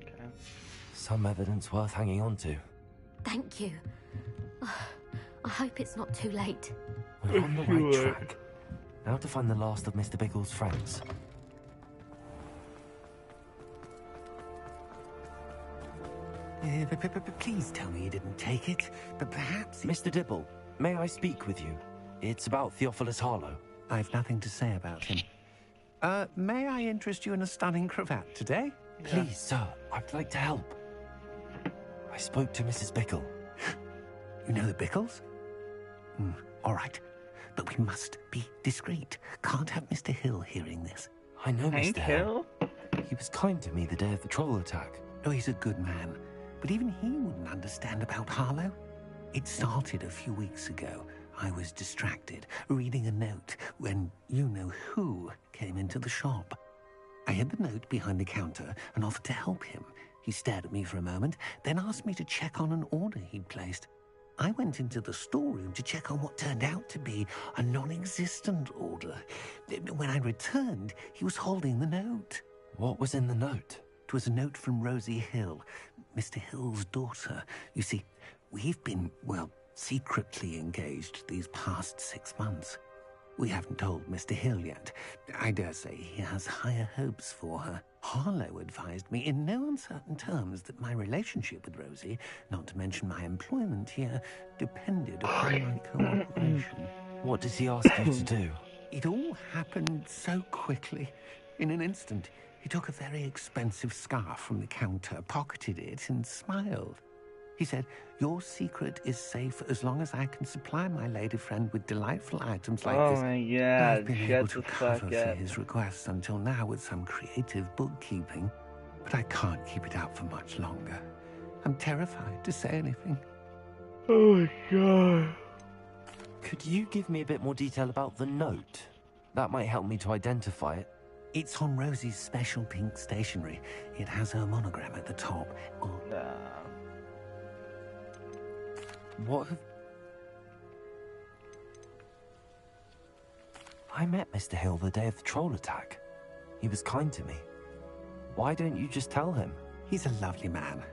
Okay. Some evidence worth hanging on to. Thank you. I hope it's not too late. We're on the right track. Now to find the last of Mr. Bickle's friends. Please tell me you didn't take it, but perhaps... Mr. Dibble, may I speak with you? It's about Theophilus Harlow. I've nothing to say about him. May I interest you in a stunning cravat today? Please, sir, I'd like to help. I spoke to Mrs. Bickle. You know the Bickles? All right, but we must be discreet. Can't have Mr. Hill hearing this. I know Mr. Hill. He was kind to me the day of the troll attack. Oh, he's a good man. But even he wouldn't understand about Harlow. It started a few weeks ago. I was distracted, reading a note, when you-know-who came into the shop. I hid the note behind the counter and offered to help him. He stared at me for a moment, then asked me to check on an order he'd placed. I went into the storeroom to check on what turned out to be a non-existent order. When I returned, he was holding the note. What was in the note? It was a note from Rosie Hill, Mr. Hill's daughter. You see, we've been, well, secretly engaged these past 6 months. We haven't told Mr. Hill yet. I dare say he has higher hopes for her. Harlow advised me in no uncertain terms that my relationship with Rosie, not to mention my employment here, depended upon my cooperation. What did he ask you to do? It all happened so quickly. In an instant, he took a very expensive scarf from the counter, pocketed it, and smiled. He said, "Your secret is safe as long as I can supply my lady friend with delightful items like this." Oh my god, I've been able to cover for his requests until now with some creative bookkeeping, but I can't keep it up for much longer. I'm terrified to say anything. Oh my god. Could you give me a bit more detail about the note? That might help me to identify it. It's on Rosie's special pink stationery. It has her monogram at the top. What have... I met Mr. Hill the day of the troll attack. He was kind to me. Why don't you just tell him? He's a lovely man.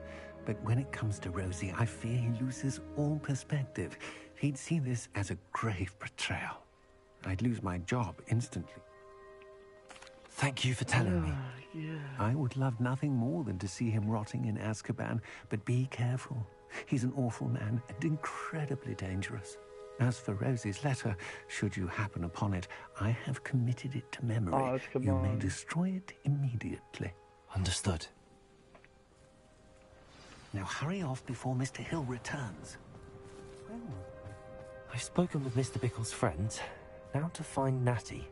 But when it comes to Rosie, I fear he loses all perspective. He'd see this as a grave betrayal. I'd lose my job instantly. Thank you for telling me. Yeah. I would love nothing more than to see him rotting in Azkaban, but be careful. He's an awful man and incredibly dangerous. As for Rosie's letter, should you happen upon it, I have committed it to memory. You may destroy it immediately. Understood. Now hurry off before Mr. Hill returns. I've spoken with Mr. Bickle's friends. Now to find Natty.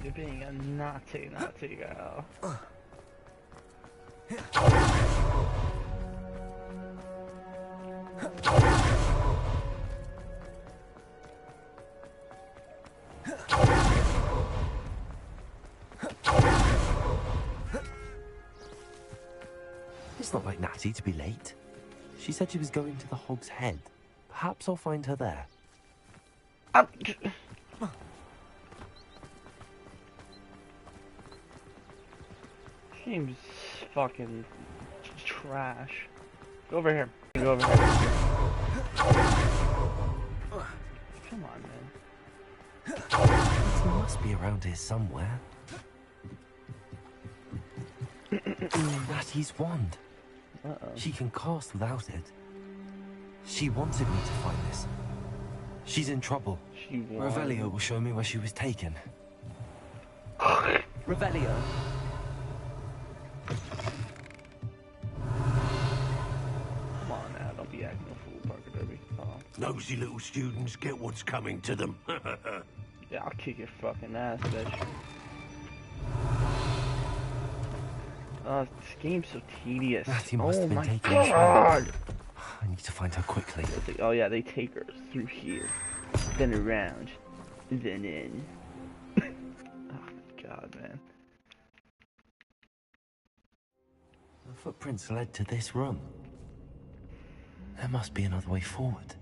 You're being a naughty girl. It's not like Natty to be late. She said she was going to the Hog's Head. Perhaps I'll find her there. Seems fucking trash. Go over here. Go over here. Come on, man. He must be around here somewhere. Natty's wand. She can cast without it. She wanted me to find this. She's in trouble. Revelio will show me where she was taken. Revelio. Come on now, don't be acting a fool, Parker Derby. Nosy little students get what's coming to them. Yeah, I'll kick your fucking ass, bitch. This game's so tedious. Natty must have been taken. God! I need to find her quickly. Oh yeah, they take her through here, then around, then in. Oh god, man. The footprints led to this room. There must be another way forward.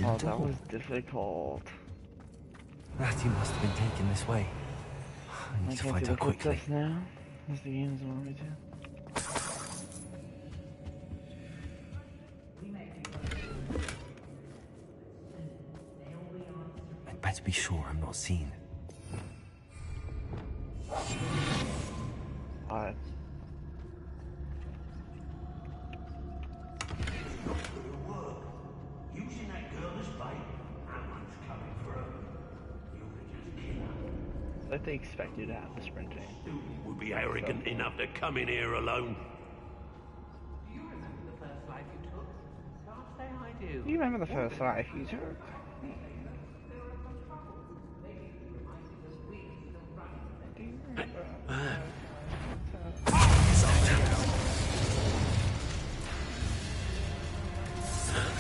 Oh, that was difficult. Ratty must have been taken this way. I need to find her quickly. Now, as the game doesn't want me to. I'd better be sure I'm not seen. Alright. Using that girl as bait, that one's coming for her. You could just kill her. Like they expect you to have the sprinting. Would be arrogant enough to come in here alone. Do you remember the first life you took? Can't say I do. You remember the first life you took?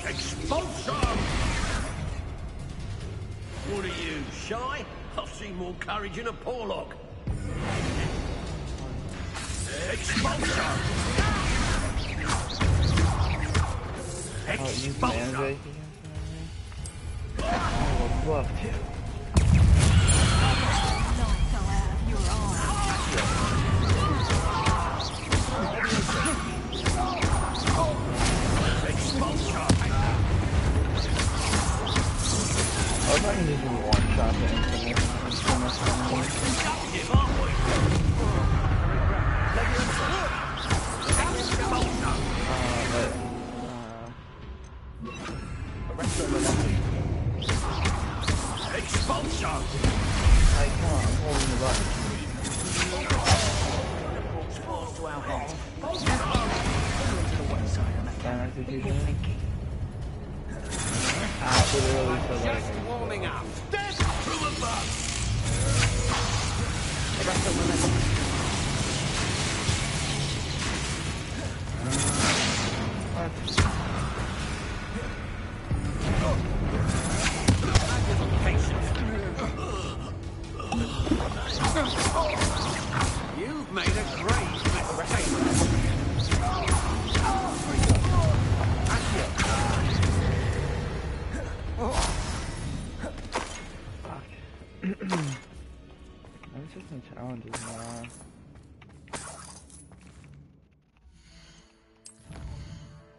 Expulsion! What are you, shy? I've seen more courage in a Porlock. Expulsion! Expulsion! I would love to. I was not using one shot to infinite. Expulsion! I can't, I'm holding the button. Fan execution. Literally so like warming up. Death through a bus. You've made a great mistake. I'm just some challenges now.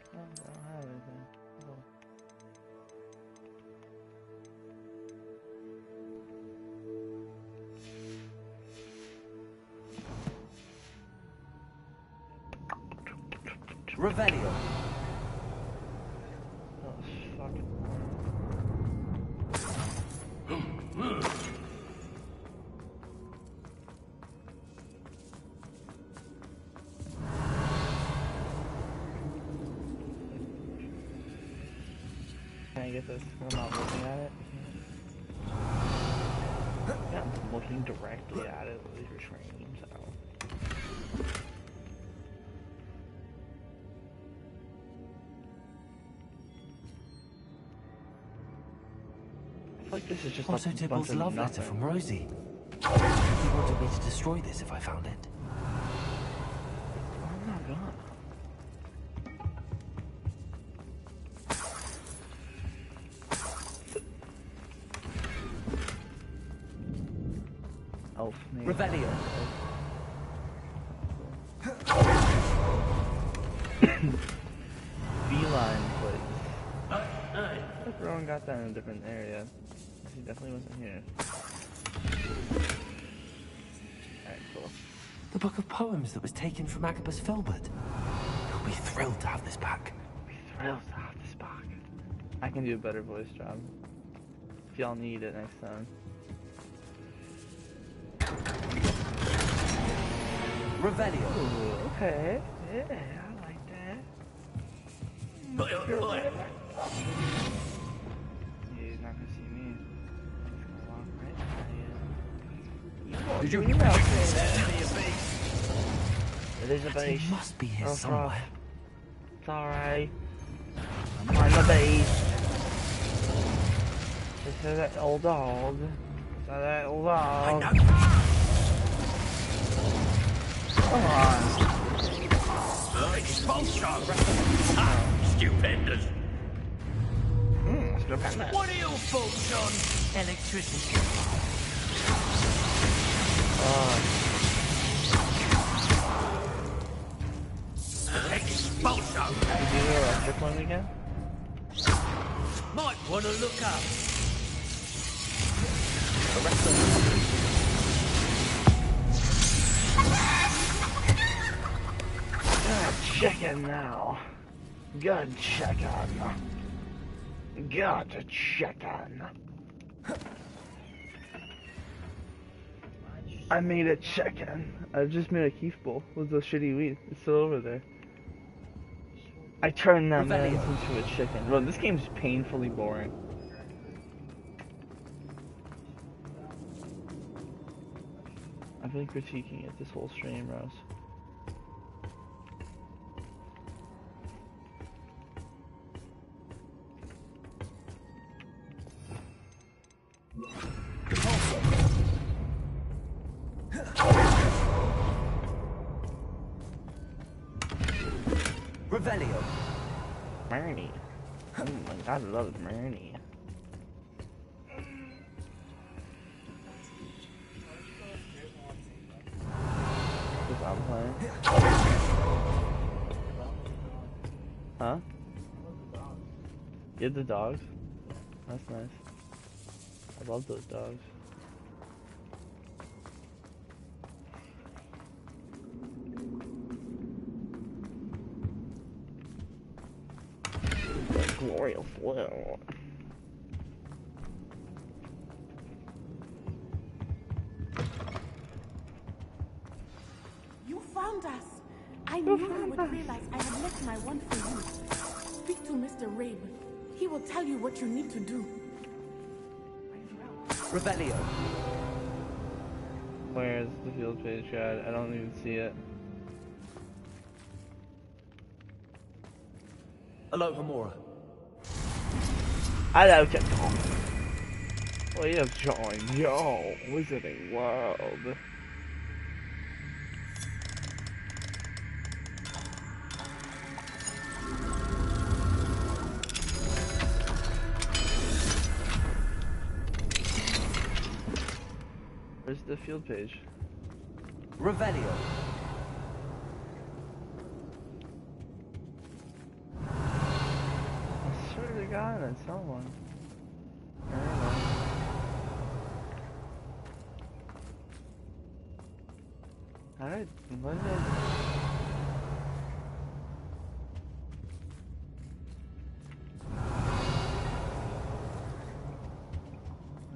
I don't have anything. Revelio. Oh, fuck. Can I get this? I'm not looking at it. Yeah, I'm looking directly at it with your train, so. I feel like this is just Also, like a bunch Tibble's of love nothing. letter from Rosie. He wanted me to destroy this if I found it. I'm not gonna. Elf name. Revelio. Feline place. Everyone got that in a different area. He definitely wasn't here. Alright, cool. The book of poems that was taken from Agabus Filbert. He'll be thrilled to have this back. Thrilled to have this back. I can do a better voice job. If y'all need it next time. Revelio. Ooh, okay. Yeah, I like that. You're right. He's not gonna see me. He's gonna walk right by you. Did you There must be here somewhere. It's alright. I'm on the base. This is that old dog. This is that old dog. Come on. Expulsion! Stupendous! Stupendous. What are you folks on? Electricity. Expulsion! Did you do the electric one again? Might want to look up. Good chicken now. Good chicken. Good chicken. I made a chicken. I just made a keef bowl with the shitty wheat. It's still over there. I turned that man into a chicken. Bro, this game's painfully boring. I've been critiquing it this whole stream, Rose. Revelio. Marnie. Oh my god, I love Marnie. Just I'm playing. Huh? You have the dogs? That's nice. I love those dogs. Glorious will. You found us. I knew you would realize I had left my wand for you. Speak to Mr. Rabe. He will tell you what you need to do. Revelio. Where is the field page, God? I don't even see it. Hello, Hamura. Hello, Captain. We have joined your Wizarding World. Where's the field page? Revelio. I swear to God, I saw one. I don't know. Alright, what did I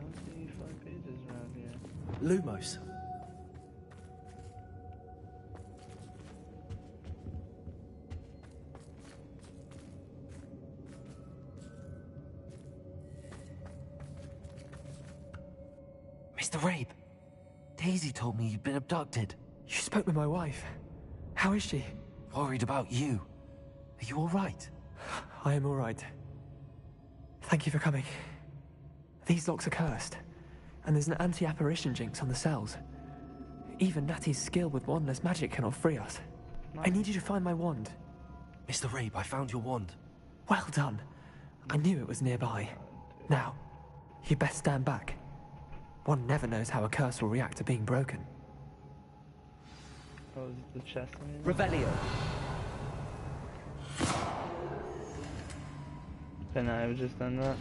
don't see 5 pages around here. Lumos. Mr. Rabe, Daisy told me you'd been abducted. You spoke with my wife. How is she? Worried about you. Are you all right? I am all right. Thank you for coming. These locks are cursed, and there's an anti-apparition jinx on the cells. Even Natty's skill with wandless magic cannot free us. I need you to find my wand. Mr. Rabe, I found your wand. Well done. I knew it was nearby. Now, you best stand back. One never knows how a curse will react to being broken. Oh, is it the chest? Revelio. Can I have just done that?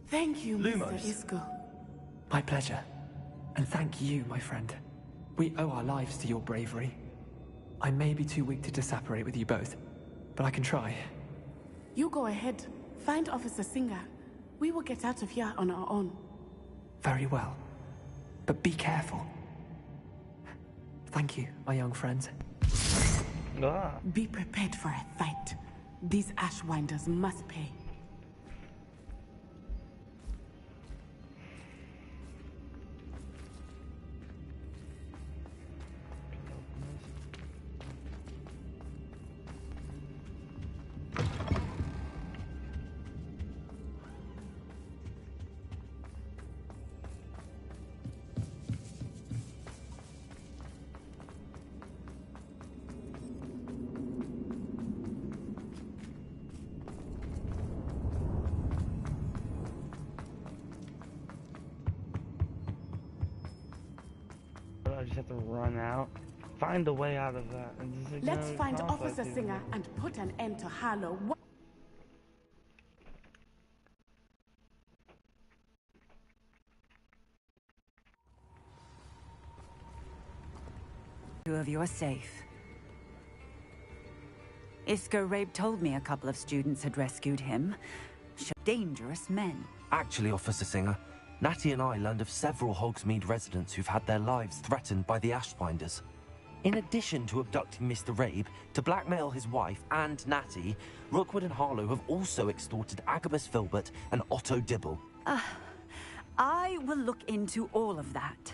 Thank you, Lumos. Mr. Isco. My pleasure. And thank you, my friend. We owe our lives to your bravery. I may be too weak to disapparate with you both, but I can try. You go ahead. Find Officer Singer. We will get out of here on our own. Very well. But be careful. Thank you, my young friends. Be prepared for a fight. These Ashwinders must pay. I just have to run out. Find a way out of that. And just Let's find Officer Singer and put an end to Harlow. Two of you are safe. Isco Rabe told me a couple of students had rescued him. Dangerous men. Actually, Officer Singer, Natty and I learned of several Hogsmeade residents who've had their lives threatened by the Ashwinders. In addition to abducting Mr. Rabe to blackmail his wife and Natty, Rookwood and Harlow have also extorted Agabus Filbert and Otto Dibble. I will look into all of that.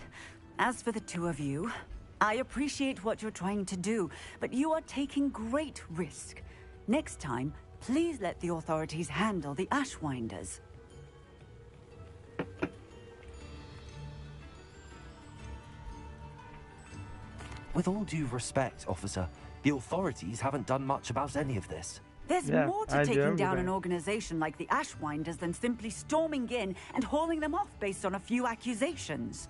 As for the two of you, I appreciate what you're trying to do, but you are taking great risk. Next time, please let the authorities handle the Ashwinders. With all due respect, officer, the authorities haven't done much about any of this. There's more to taking down an organization like the Ashwinders than simply storming in and hauling them off based on a few accusations.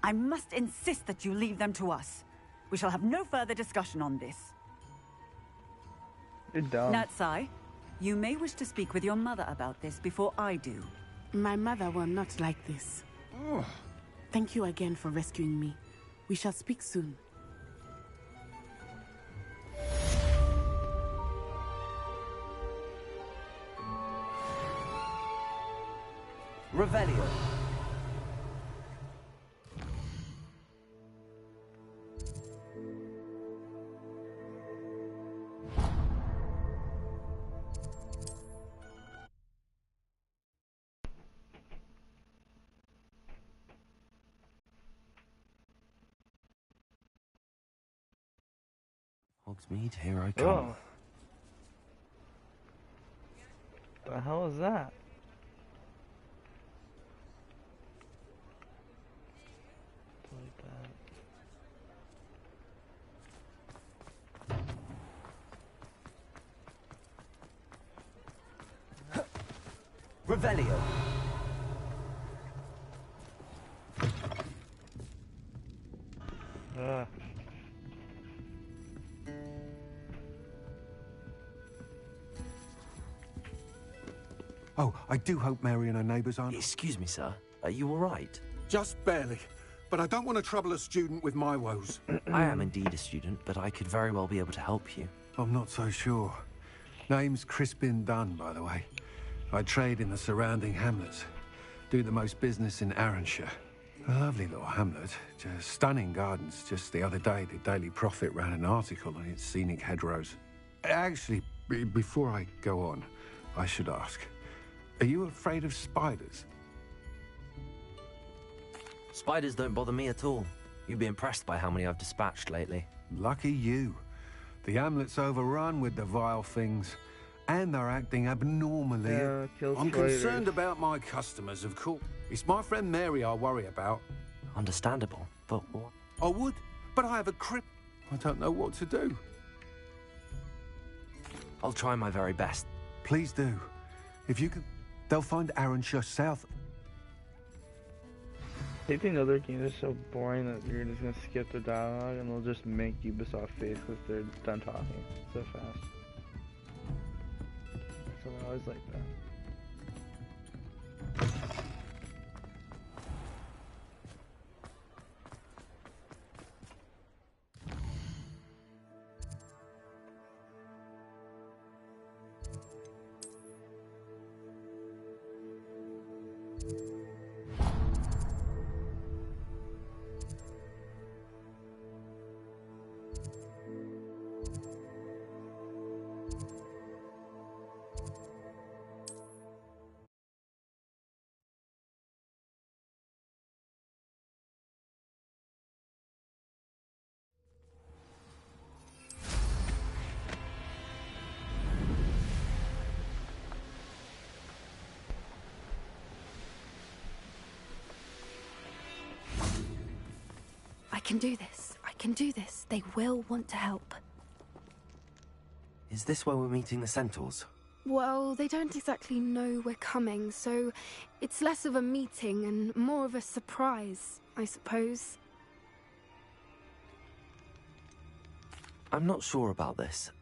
I must insist that you leave them to us. We shall have no further discussion on this. You're dumb. Natsai, you may wish to speak with your mother about this before I do. My mother will not like this. Thank you again for rescuing me. We shall speak soon. Revelio. Hogsmeade, here I come. Oh. The hell is that? Revelio. Oh, I do hope Mary and her neighbours aren't... Excuse me, sir. Are you all right? Just barely. But I don't want to trouble a student with my woes. I am indeed a student, but I could very well be able to help you. I'm not so sure. Name's Crispin Dunn, by the way. I trade in the surrounding hamlets. Do the most business in Arranshire. A lovely little hamlet. Just stunning gardens. Just the other day, the Daily Prophet ran an article on its scenic hedgerows. Actually, before I go on, I should ask. Are you afraid of spiders? Spiders don't bother me at all. You'd be impressed by how many I've dispatched lately. Lucky you. The hamlet's overrun with the vile things. And they're acting abnormally. Yeah, I'm concerned about my customers, of course. It's my friend Mary I worry about. Understandable, but what? I would, but I have a crib. I don't know what to do. I'll try my very best. Please do. If you could, they'll find Arranshire south. I think other games are so boring that you're just gonna skip the dialogue and they'll just make Ubisoft face because they're done talking so fast. So I always like that. can do this. I can do this. They will want to help. Is this where we're meeting the centaurs? Well, they don't exactly know we're coming, so it's less of a meeting and more of a surprise, I suppose. I'm not sure about this.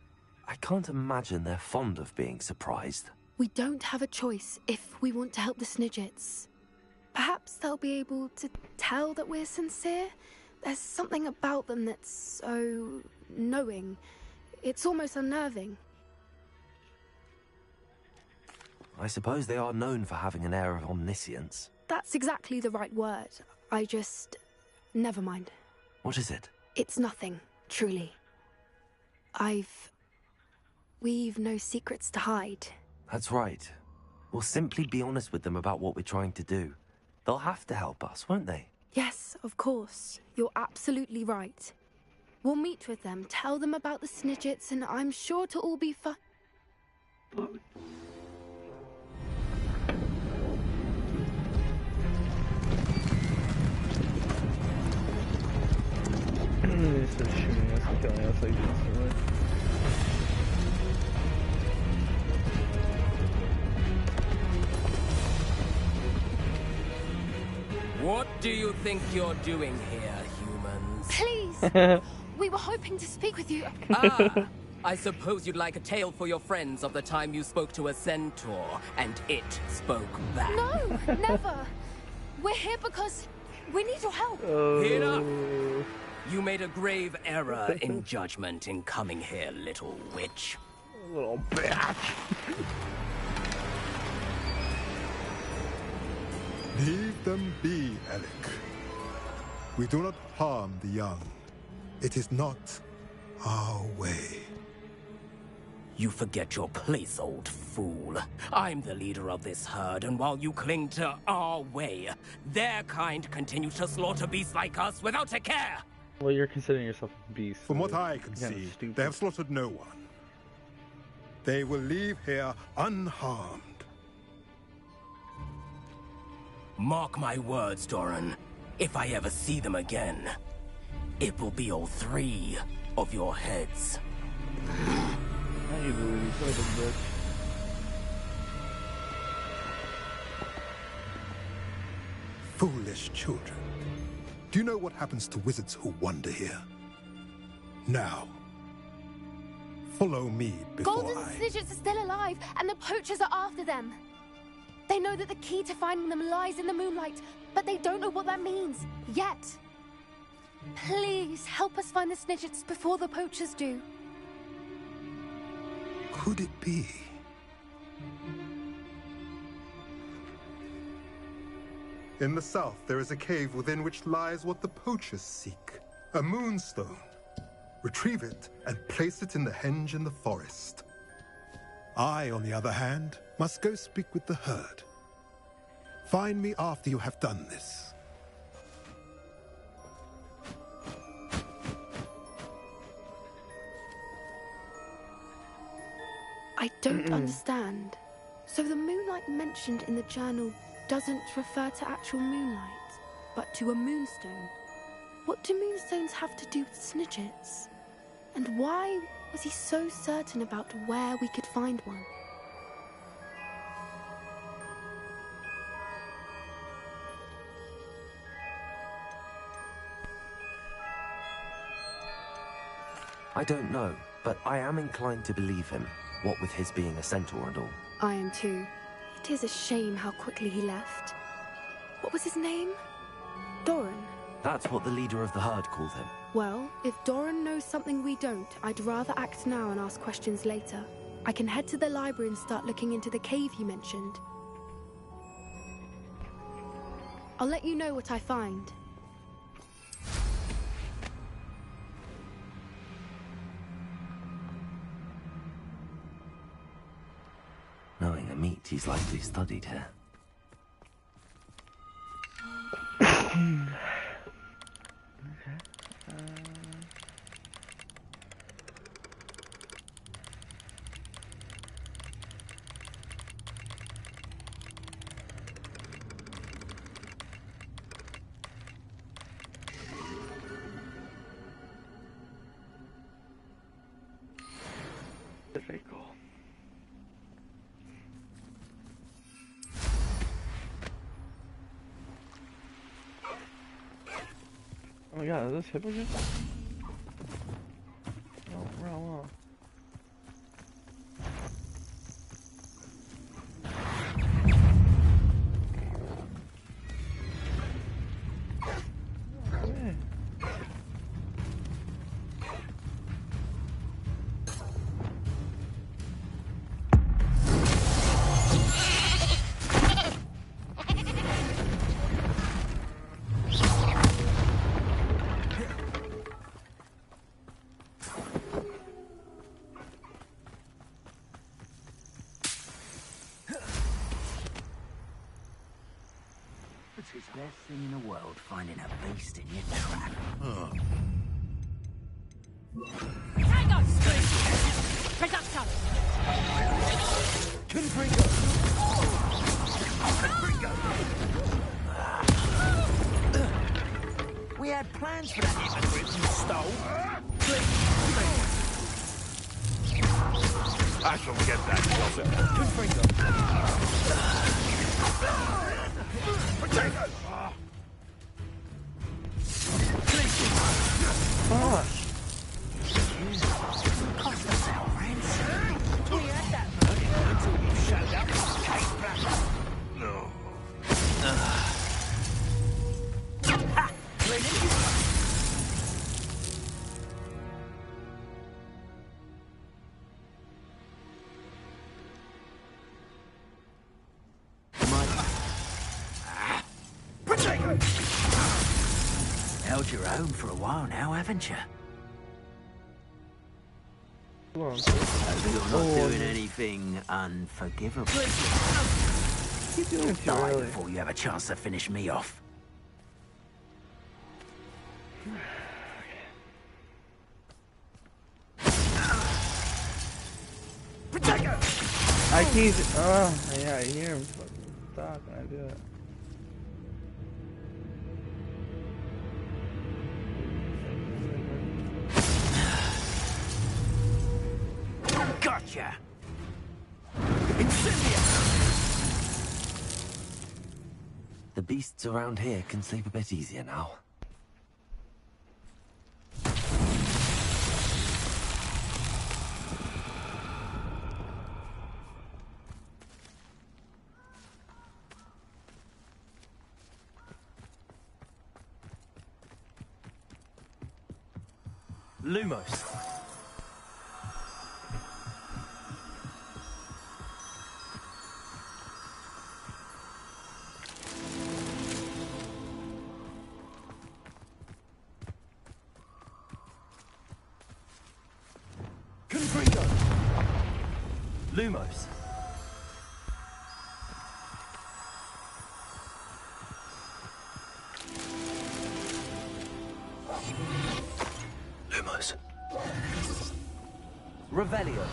I can't imagine they're fond of being surprised. We don't have a choice if we want to help the Snidgets. Perhaps they'll be able to tell that we're sincere. There's something about them that's so knowing. It's almost unnerving. I suppose they are known for having an air of omniscience. That's exactly the right word. Never mind. What is it? It's nothing, truly. We've no secrets to hide. That's right. We'll simply be honest with them about what we're trying to do. They'll have to help us, won't they? Yes, of course. You're absolutely right. We'll meet with them, tell them about the Snidgets, and I'm sure to all be fine. He's just shooting us and killing us like instantly. What do you think you're doing here, humans? Please! We were hoping to speak with you. Ah, I suppose you'd like a tale for your friends of the time you spoke to a centaur, and it spoke back. No, never! We're here because we need your help. Enough! You made a grave error in judgment in coming here, little witch. Little bitch. Leave them be, Alec. We do not harm the young. It is not our way. You forget your place, old fool. I'm the leader of this herd, and while you cling to our way, their kind continue to slaughter beasts like us without a care. Well, you're considering yourself a beast. From what I can see, they have slaughtered no one. They will leave here unharmed. Mark my words, Doran. If I ever see them again, it will be all 3 of your heads. Now you lose, little bitch. Foolish children. Do you know what happens to wizards who wander here? Now, follow me before Golden Snidgets are still alive, and the poachers are after them. They know that the key to finding them lies in the moonlight, but they don't know what that means, yet. Please, help us find the Snidgets before the poachers do. Could it be? In the south, there is a cave within which lies what the poachers seek. A moonstone. Retrieve it and place it in the henge in the forest. I, on the other hand, must go speak with the herd. Find me after you have done this. I don't understand. So the moonlight mentioned in the journal doesn't refer to actual moonlight, but to a moonstone. What do moonstones have to do with Snidgets? And why was he so certain about where we could find one? I don't know, but I am inclined to believe him, what with his being a centaur and all. I am too. It is a shame how quickly he left. What was his name? Doran. That's what the leader of the herd called him. Well, if Doran knows something we don't, I'd rather act now and ask questions later. I can head to the library and start looking into the cave you mentioned. I'll let you know what I find. Knowing a meat, he's likely studied here. Okay, cool. Oh my god, is this hippogriff? Oh, wrong. It's the best thing in the world, finding a beast in your trap. Oh. Tango! Production! Confringo! We had plans for that hypocrite you stole. I shall get that, Joseph. Confringo! Potato! Fuck. Cost us our ransom. We had that burden until you showed up with Kate Black. No. Ha! Held your own for a while now, haven't you? You're not doing anything unforgivable. Keep doing it too Die early. before you have a chance to finish me off. I keep. Oh, yeah, I hear him talk when I do it. Gotcha! Incendia! The beasts around here can sleep a bit easier now. Lumos. Confringo. Lumos. Lumos. Revelio.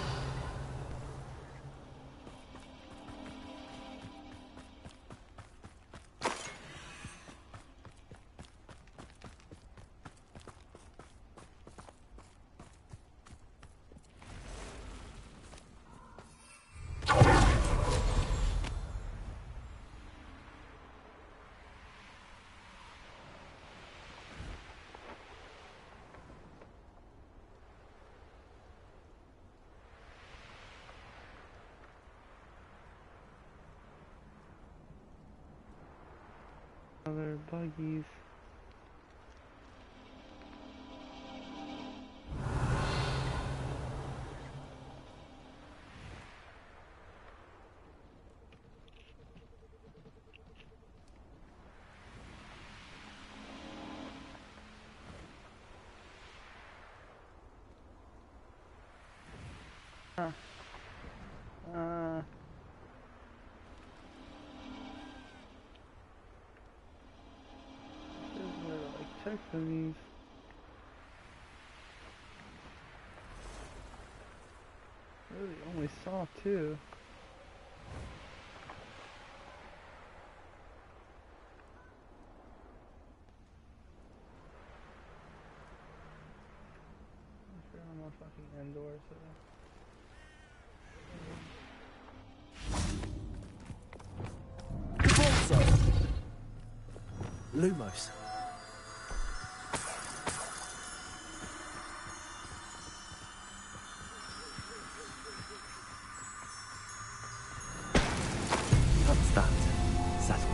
Other buggies. Check for these. Really only saw two. I'm sure I'm not fucking indoors. So. Lumos. That's that. Settled.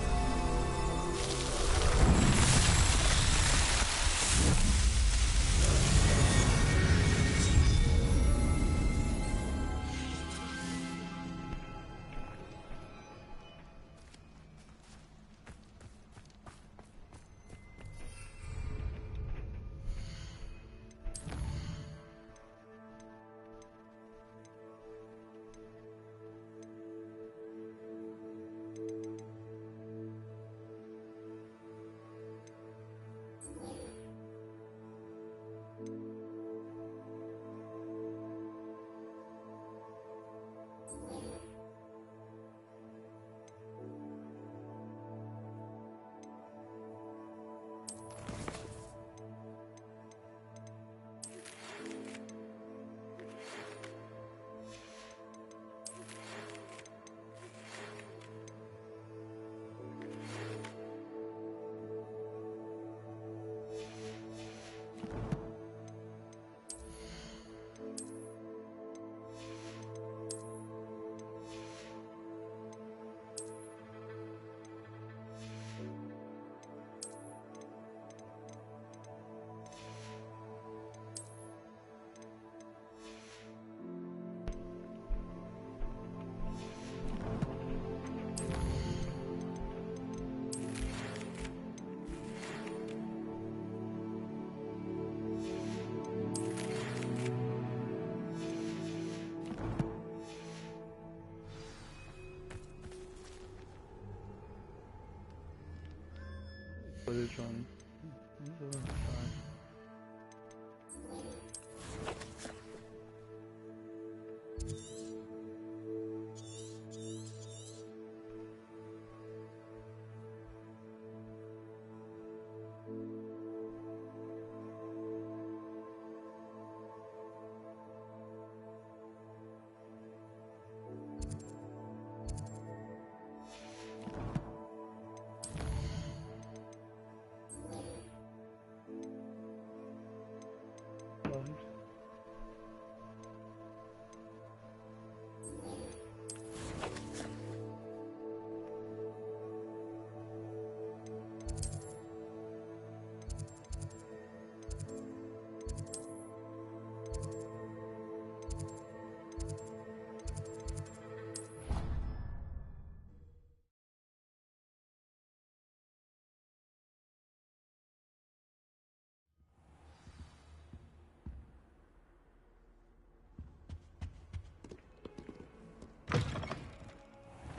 Footage on.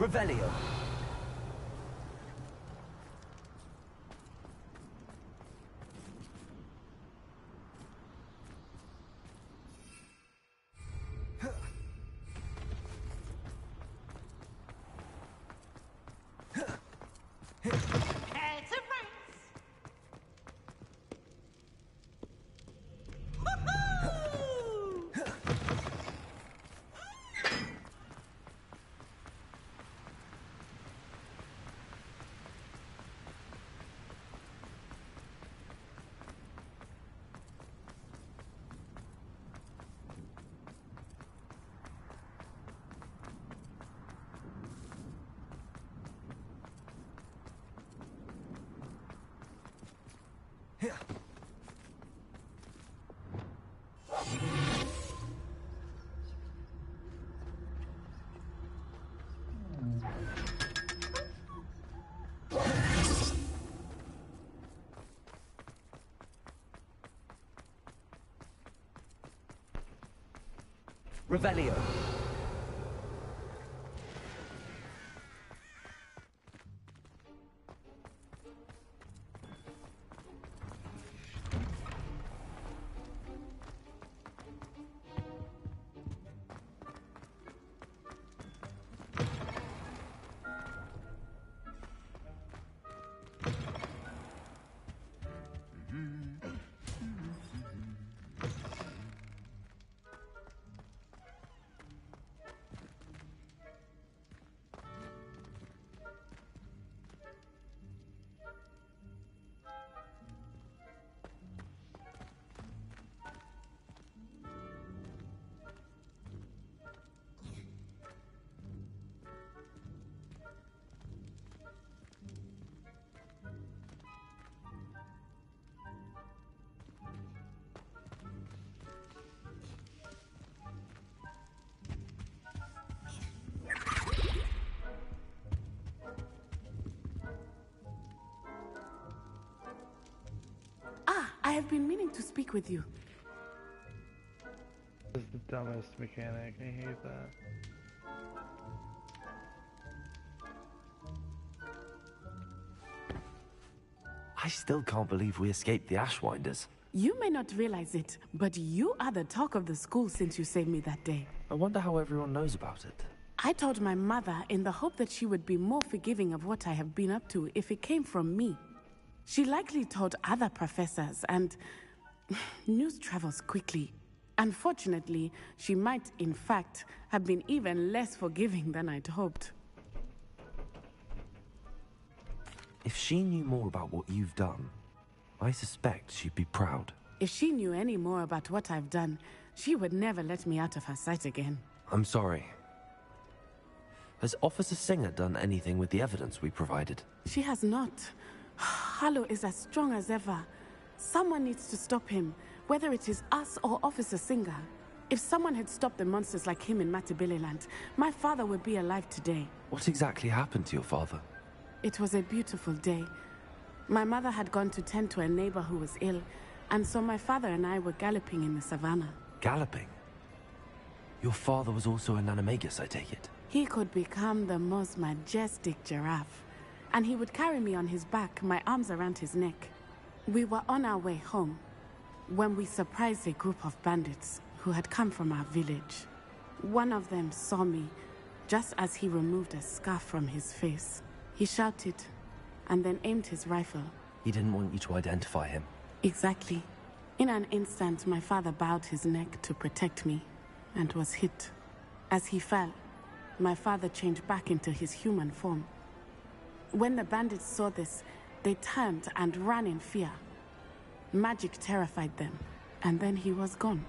Revelio. Revelio. have been meaning to speak with you. This is the dumbest mechanic. I hate that. I still can't believe we escaped the Ashwinders. You may not realize it, but you are the talk of the school since you saved me that day. I wonder how everyone knows about it. I told my mother in the hope that she would be more forgiving of what I have been up to if it came from me. She likely told other professors, and news travels quickly. Unfortunately, she might, in fact, have been even less forgiving than I'd hoped. If she knew more about what you've done, I suspect she'd be proud. If she knew any more about what I've done, she would never let me out of her sight again. I'm sorry. Has Officer Singer done anything with the evidence we provided? She has not. Harlow is as strong as ever. Someone needs to stop him, whether it is us or Officer Singer. If someone had stopped the monsters like him in Matabeleland, my father would be alive today. What exactly happened to your father? It was a beautiful day. My mother had gone to tend to a neighbor who was ill, and so my father and I were galloping in the savannah. Galloping? Your father was also an animagus, I take it? He could become the most majestic giraffe, and he would carry me on his back, my arms around his neck. We were on our way home when we surprised a group of bandits who had come from our village. One of them saw me just as he removed a scarf from his face. He shouted and then aimed his rifle. He didn't want you to identify him. Exactly. In an instant, my father bowed his neck to protect me and was hit. As he fell, my father changed back into his human form. When the bandits saw this, they turned and ran in fear. Magic terrified them, and then he was gone.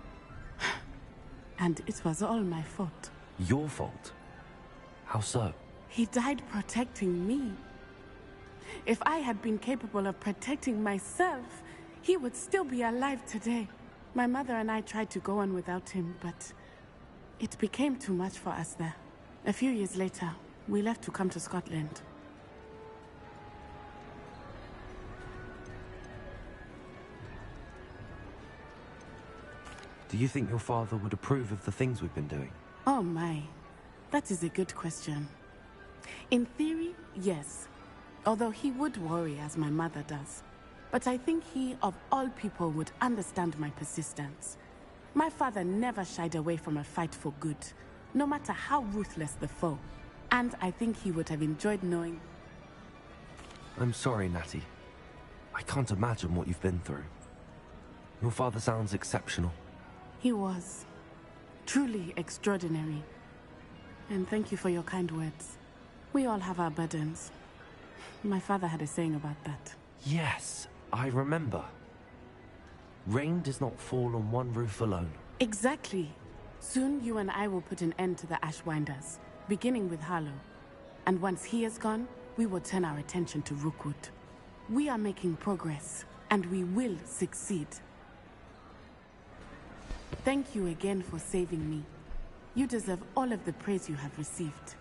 And it was all my fault. Your fault? How so? He died protecting me. If I had been capable of protecting myself, he would still be alive today. My mother and I tried to go on without him, but it became too much for us there. A few years later, we left to come to Scotland. Do you think your father would approve of the things we've been doing? Oh my, that is a good question. In theory, yes. Although he would worry as my mother does. But I think he, of all people, would understand my persistence. My father never shied away from a fight for good, no matter how ruthless the foe. And I think he would have enjoyed knowing... I'm sorry, Natty. I can't imagine what you've been through. Your father sounds exceptional. He was. Truly extraordinary. And thank you for your kind words. We all have our burdens. My father had a saying about that. Yes, I remember. Rain does not fall on one roof alone. Exactly. Soon you and I will put an end to the Ashwinders, beginning with Harlow. And once he is gone, we will turn our attention to Rookwood. We are making progress, and we will succeed. Thank you again for saving me. You deserve all of the praise you have received.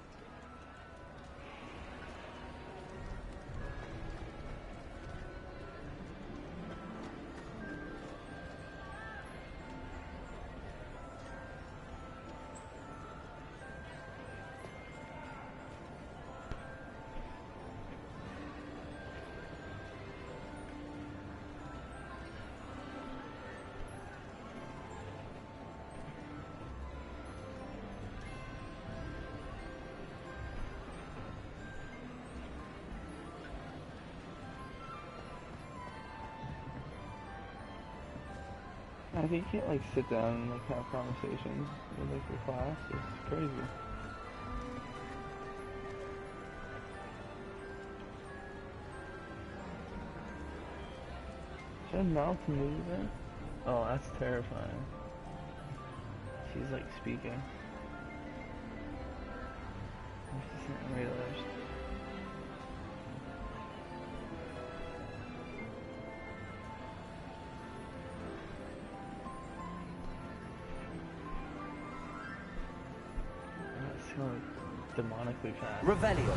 I think you can't like sit down and like have conversations with like your class. It's crazy. Should I mount movement? Oh, that's terrifying. She's like speaking. I just didn't realize. Demonically fast. Revelio.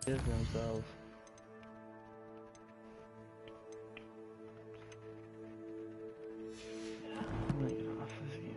Is themselves. I'm gonna get off this game.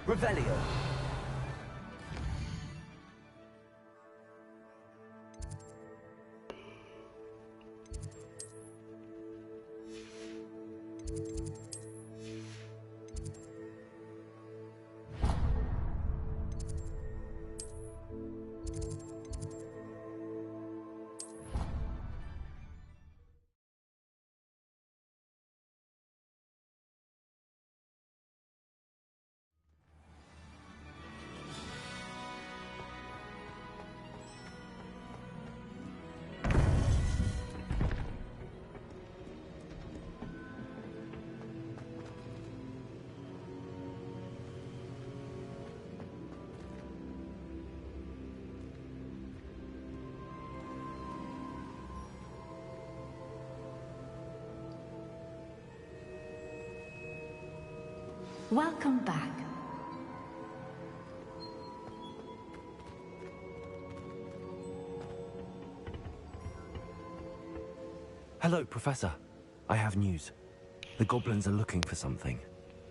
Revelio. Welcome back. Hello, Professor. I have news. The goblins are looking for something.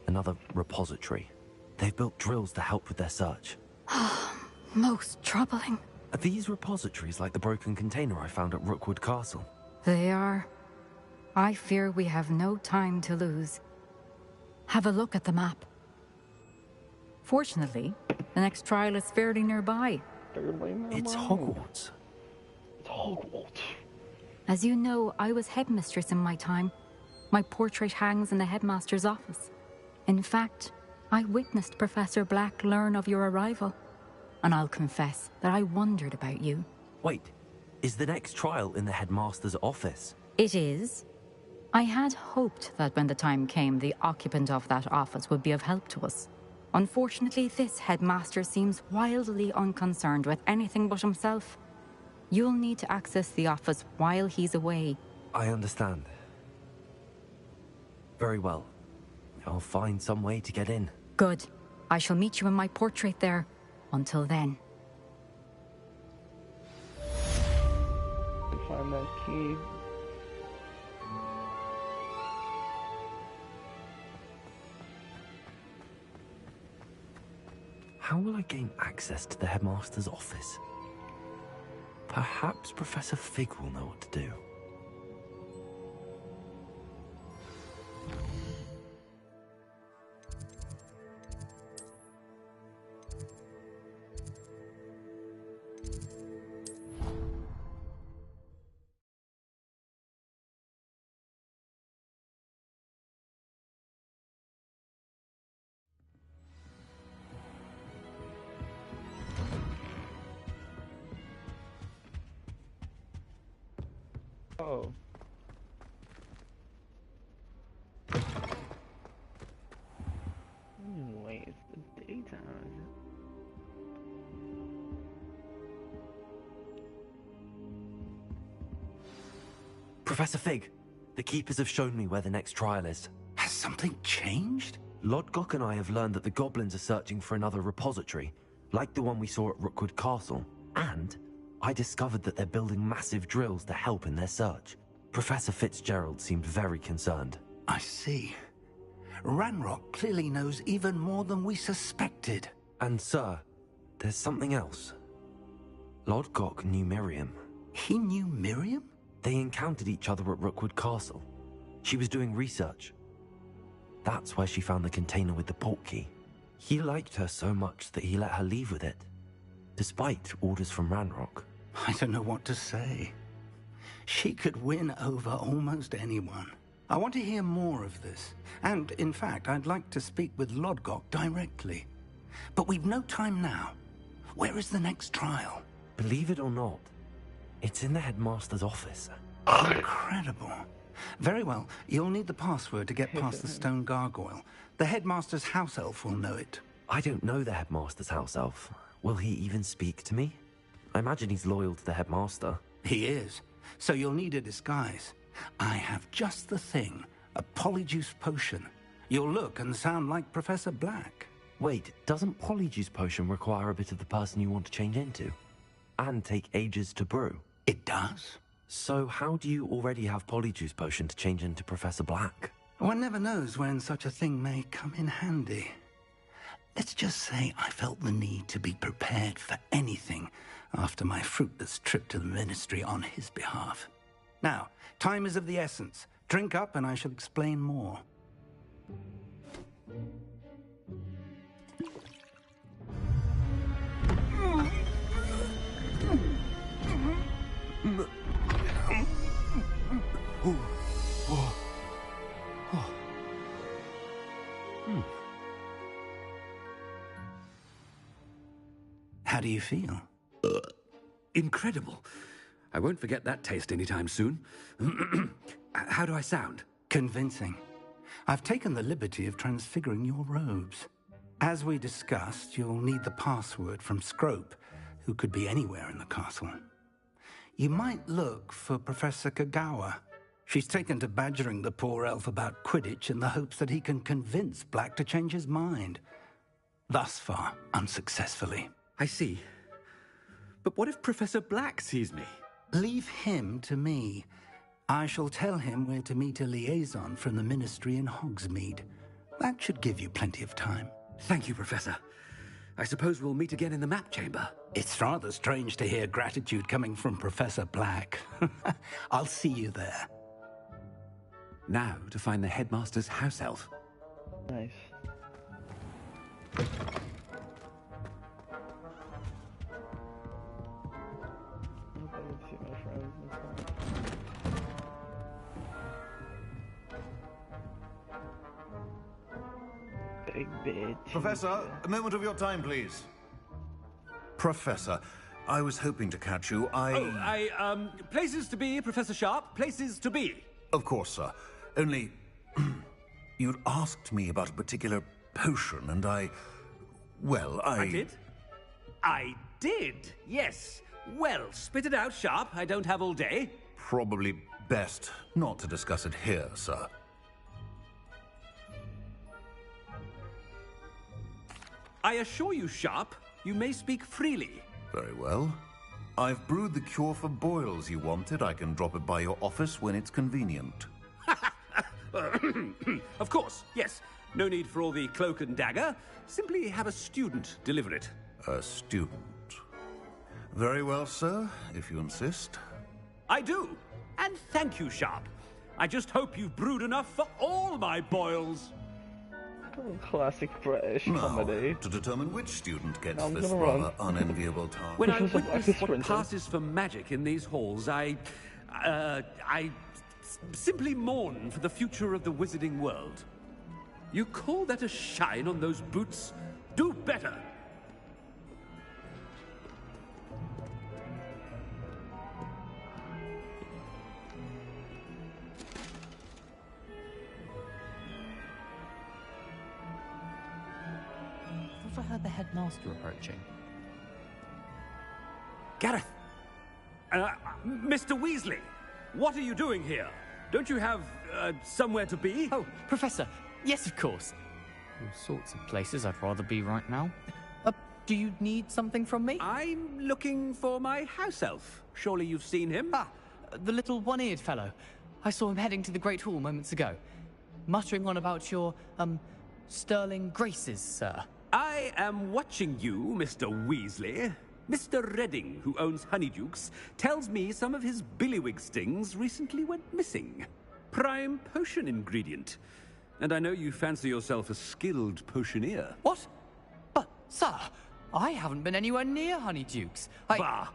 Another repository. They've built drills to help with their search. Most troubling. Are these repositories like the broken container I found at Rookwood Castle? They are. I fear we have no time to lose. Have a look at the map. Fortunately, the next trial is fairly nearby. It's Hogwarts. It's Hogwarts. As you know, I was headmistress in my time. My portrait hangs in the headmaster's office. In fact, I witnessed Professor Black learn of your arrival. And I'll confess that I wondered about you. Wait, is the next trial in the headmaster's office? It is. I had hoped that when the time came, the occupant of that office would be of help to us. Unfortunately, this headmaster seems wildly unconcerned with anything but himself. You'll need to access the office while he's away. I understand. Very well. I'll find some way to get in. Good. I shall meet you in my portrait there. Until then. Find that key. How will I gain access to the headmaster's office? Perhaps Professor Fig will know what to do. Oh. Wait, it's the daytime. Professor Fig, the Keepers have shown me where the next trial is. Has something changed? Lodgok and I have learned that the goblins are searching for another repository, like the one we saw at Rookwood Castle. And I discovered that they're building massive drills to help in their search. Professor Fitzgerald seemed very concerned. I see. Ranrock clearly knows even more than we suspected. And sir, there's something else. Lodgok knew Miriam. He knew Miriam? They encountered each other at Rookwood Castle. She was doing research. That's where she found the container with the portkey. He liked her so much that he let her leave with it, despite orders from Ranrock. I don't know what to say. She could win over almost anyone. I want to hear more of this. And, in fact, I'd like to speak with Lodgok directly. But we've no time now. Where is the next trial? Believe it or not, it's in the headmaster's office. Incredible. Very well. You'll need the password to get past the stone gargoyle. The headmaster's house elf will know it. I don't know the headmaster's house elf. Will he even speak to me? I imagine he's loyal to the headmaster. He is. So you'll need a disguise. I have just the thing. A polyjuice potion. You'll look and sound like Professor Black. Wait, doesn't polyjuice potion require a bit of the person you want to change into? And take ages to brew? It does. So how do you already have polyjuice potion to change into Professor Black? One never knows when such a thing may come in handy. Let's just say I felt the need to be prepared for anything after my fruitless trip to the Ministry on his behalf. Now, time is of the essence. Drink up and I shall explain more. How do you feel? Incredible. I won't forget that taste anytime soon. How do I sound? Convincing. I've taken the liberty of transfiguring your robes. As we discussed, you'll need the password from Scrope, who could be anywhere in the castle. You might look for Professor Kagawa. She's taken to badgering the poor elf about Quidditch in the hopes that he can convince Black to change his mind. Thus far, unsuccessfully. I see. But what if Professor Black sees me? Leave him to me. I shall tell him where to meet a liaison from the Ministry in Hogsmeade. That should give you plenty of time. Thank you, Professor. I suppose we'll meet again in the map chamber. It's rather strange to hear gratitude coming from Professor Black. I'll see you there. Now to find the headmaster's house elf. Nice. Big bitch. Professor, a moment of your time, please. Professor, I was hoping to catch you. Places to be, Professor Sharp. Places to be. Of course, sir. Only, you'd asked me about a particular potion, and I did? I did, yes. Well, spit it out, Sharp. I don't have all day. Probably best not to discuss it here, sir. I assure you, Sharp, you may speak freely. Very well. I've brewed the cure for boils you wanted. I can drop it by your office when it's convenient. Of course, yes. No need for all the cloak and dagger. Simply have a student deliver it. A student. Very well, sir, if you insist. I do. And thank you, Sharp. I just hope you've brewed enough for all my boils. Classic British comedy. To determine which student gets this rather unenviable task. When I witness what passes for magic in these halls, I simply mourn for the future of the wizarding world. You call that a shine on those boots? Do better! I heard the headmaster approaching. Gareth! Mr. Weasley! What are you doing here? Don't you have, somewhere to be? Oh, Professor. Yes, of course. All sorts of places I'd rather be right now. Do you need something from me? I'm looking for my house elf. Surely you've seen him? Ah, the little one-eared fellow. I saw him heading to the Great Hall moments ago. Muttering on about your, sterling graces, sir. I am watching you, Mr. Weasley. Mr. Redding, who owns Honeydukes, tells me some of his billywig stings recently went missing. Prime potion ingredient. And I know you fancy yourself a skilled potioneer. What? But, sir, I haven't been anywhere near Honeydukes. Bah!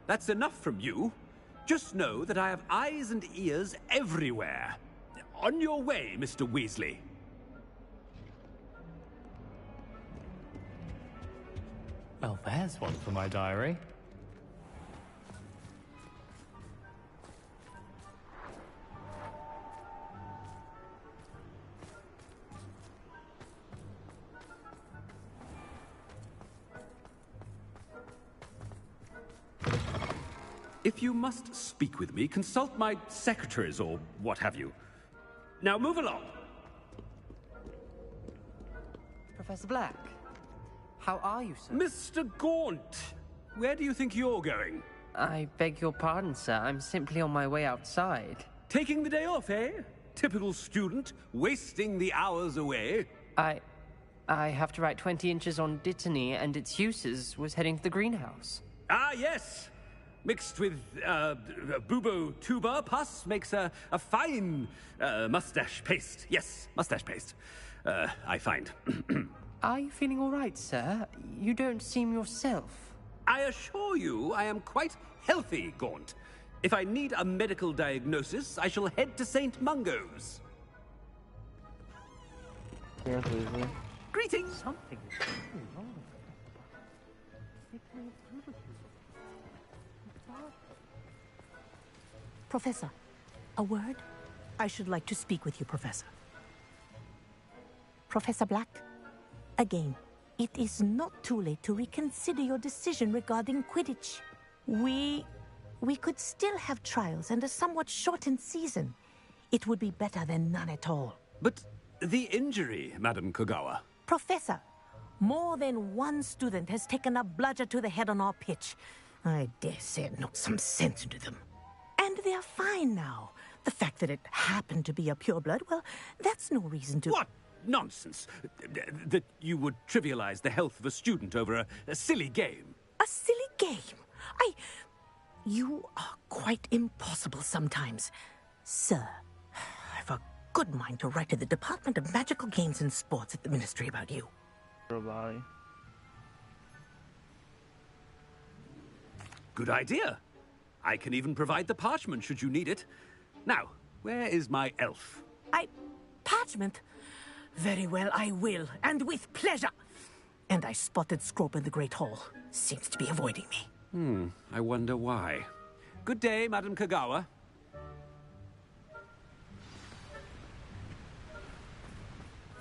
That's enough from you. Just know that I have eyes and ears everywhere. On your way, Mr. Weasley. Well, there's one for my diary. If you must speak with me, consult my secretaries or what have you. Now move along. Professor Black, how are you, sir? Mr. Gaunt, where do you think you're going? I beg your pardon, sir. I'm simply on my way outside. Taking the day off, eh? Typical student, wasting the hours away. I have to write 20 inches on Dittany and its uses. Was heading to the greenhouse. Ah, yes! Mixed with, bubo tuber pus makes a fine, mustache paste. Yes, mustache paste. I find. Are you feeling all right, sir? You don't seem yourself. I assure you I am quite healthy, Gaunt. If I need a medical diagnosis, I shall head to St. Mungo's. Yes, Weasley. Greetings! Something is wrong. Professor, a word? I should like to speak with you, Professor. Professor Black, again, it is not too late to reconsider your decision regarding Quidditch. We could still have trials and a somewhat shortened season. It would be better than none at all. But the injury, Madam Kogawa. Professor, more than one student has taken a bludger to the head on our pitch. I dare say it knocked some sense into them. And they are fine now. The fact that it happened to be a pureblood, well, that's no reason to... What nonsense! That you would trivialize the health of a student over a silly game. A silly game? You are quite impossible sometimes. Sir, I've a good mind to write to the Department of Magical Games and Sports at the Ministry about you. Good idea. I can even provide the parchment should you need it. Now, where is my elf? Parchment? Very well, I will, and with pleasure. And I spotted Scrope in the Great Hall. Seems to be avoiding me. I wonder why. Good day, Madam Kogawa.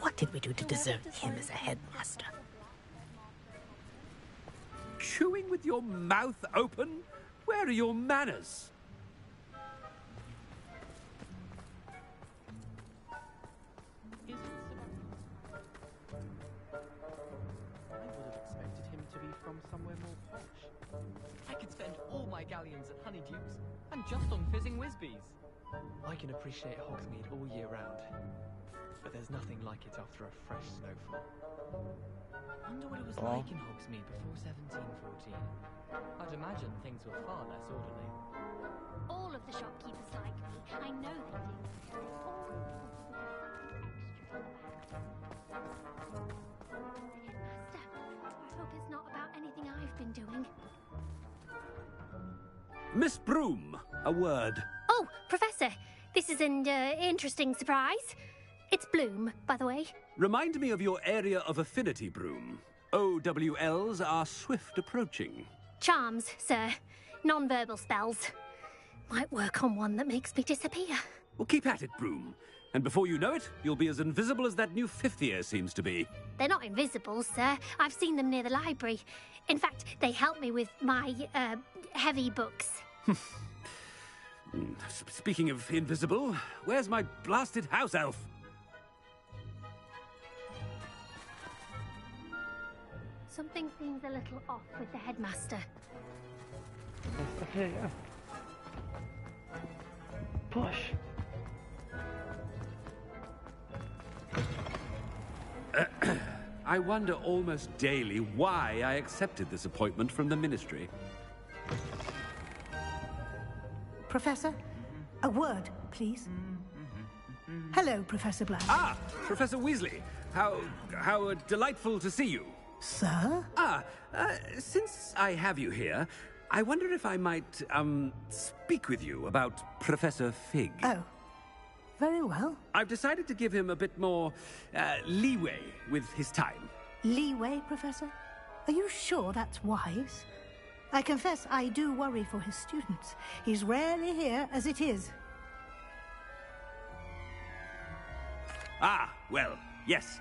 What did we do to deserve him as a headmaster? Chewing with your mouth open? Where are your manners? I could spend all my galleons at Honeydukes, and just on fizzing Whizbees. I can appreciate Hogsmeade all year round, but there's nothing like it after a fresh snowfall. Wonder what it was like in Hogsmeade before 1714. I'd imagine things were far less orderly. All of the shopkeepers like me. I know they do. Headmaster, I hope it's not about anything I've been doing. Miss Broom, a word. Oh, Professor, this is an interesting surprise. It's Bloom, by the way. Remind me of your area of affinity, Broom. OWLs are swift approaching. Charms, sir. Non-verbal spells. Might work on one that makes me disappear. Well, keep at it, Broom. And before you know it, you'll be as invisible as that new fifth year seems to be. They're not invisible, sir. I've seen them near the library. In fact, they help me with my, heavy books. Speaking of invisible, where's my blasted house elf? Something seems a little off with the headmaster. Okay, yeah. Push. I wonder almost daily why I accepted this appointment from the Ministry. Professor, a word, please. Hello, Professor Black. Ah, Professor Weasley. How delightful to see you. Sir? Since I have you here, I wonder if I might, speak with you about Professor Fig. Oh, very well. I've decided to give him a bit more, leeway with his time. Leeway, Professor? Are you sure that's wise? I confess I do worry for his students. He's rarely here as it is. Ah, well, yes.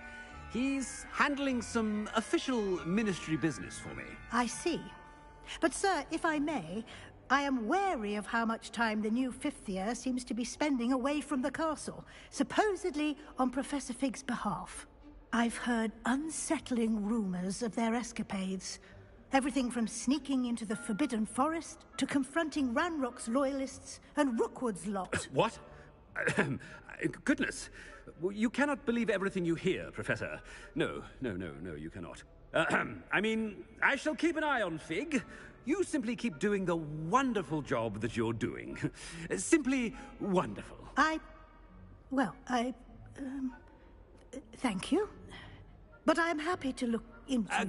He's handling some official ministry business for me. I see. But, sir, if I may, I am wary of how much time the new fifth year seems to be spending away from the castle, supposedly on Professor Fig's behalf. I've heard unsettling rumors of their escapades. Everything from sneaking into the Forbidden Forest to confronting Ranrock's loyalists and Rookwood's lot. What? Goodness. You cannot believe everything you hear, Professor. No, you cannot. I mean, I shall keep an eye on Fig. You simply keep doing the wonderful job that you're doing. Simply wonderful. Thank you. But I'm happy to look into...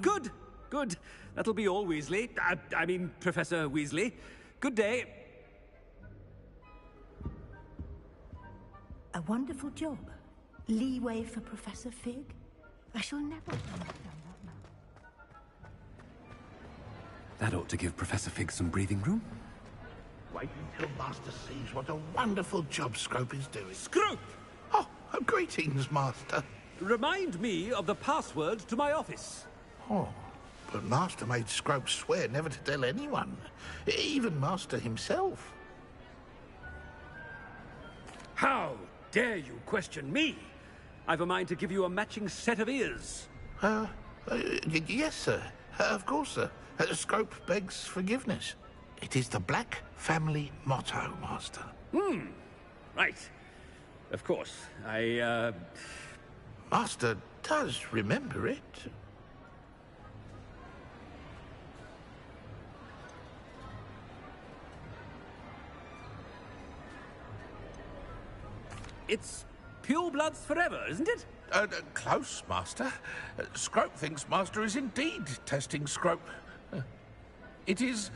Good. That'll be all, Weasley. I mean, Professor Weasley. Good day. A wonderful job. Leeway for Professor Fig. I shall never understand that man. That ought to give Professor Fig some breathing room. Wait until Master sees what a wonderful job Scrope is doing. Scrope! Oh, greetings, Master. Remind me of the password to my office. Oh, but Master made Scrope swear never to tell anyone, even Master himself. How dare you question me? I've a mind to give you a matching set of ears. Yes, sir. Of course, sir. Scrope begs forgiveness. It is the Black family motto, Master. Right. Of course. Master does remember it. It's pure bloods forever, isn't it? Close, Master. Scrope thinks Master is indeed testing Scrope. It is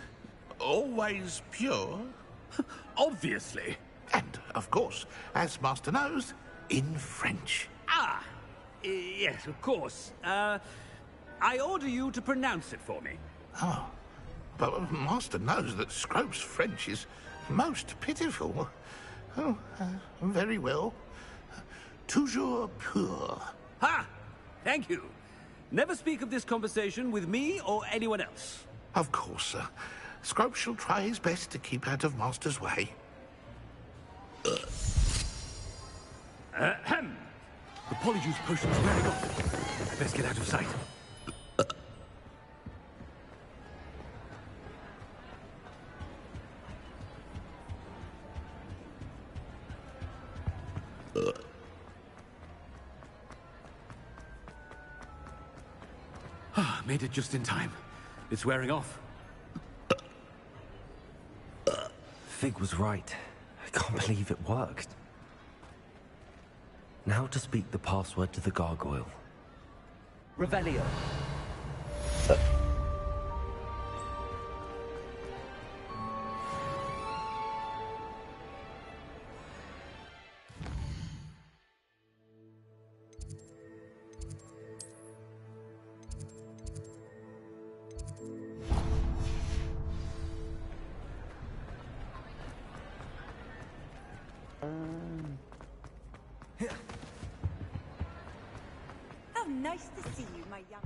always pure. Obviously. And, of course, as Master knows, in French. Yes, of course. I order you to pronounce it for me. Oh, but Master knows that Scrope's French is most pitiful. Oh, very well. Toujours pur. Ha! Thank you. Never speak of this conversation with me or anyone else. Of course, sir. Scrope shall try his best to keep out of Master's way. Ahem. The polyjuice potion's wearing off. I best get out of sight. Made it just in time. It's wearing off. Fig was right. I can't believe it worked. Now to speak the password to the gargoyle. Revelio. How nice to see you, my young...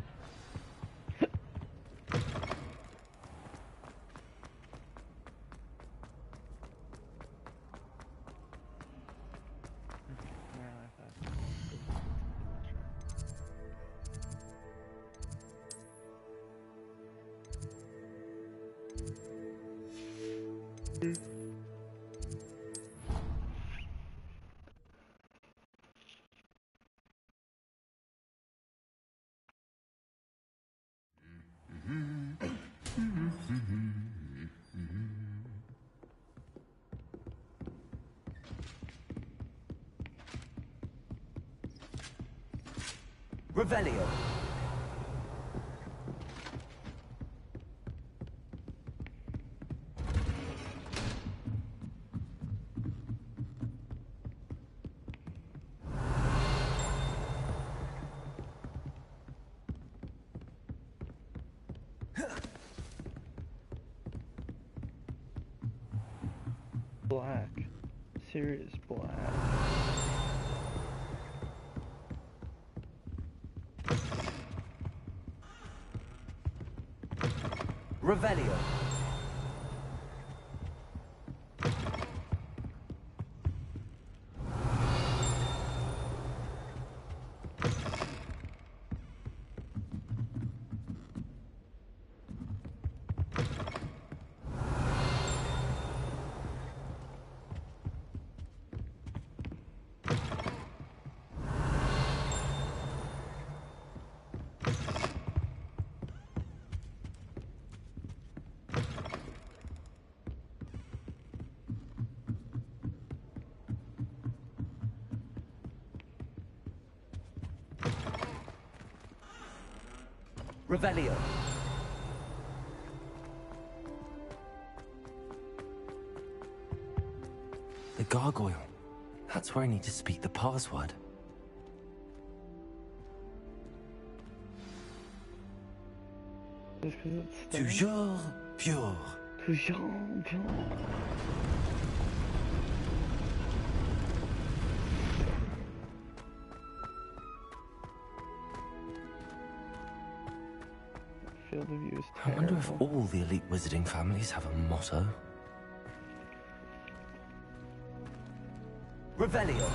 Revelio. Black. Serious black. Revelio. Revelio. The gargoyle. That's where I need to speak the password. Toujours pure. Toujours pure. Field of view is I wonder if all the elite wizarding families have a motto. Revelio.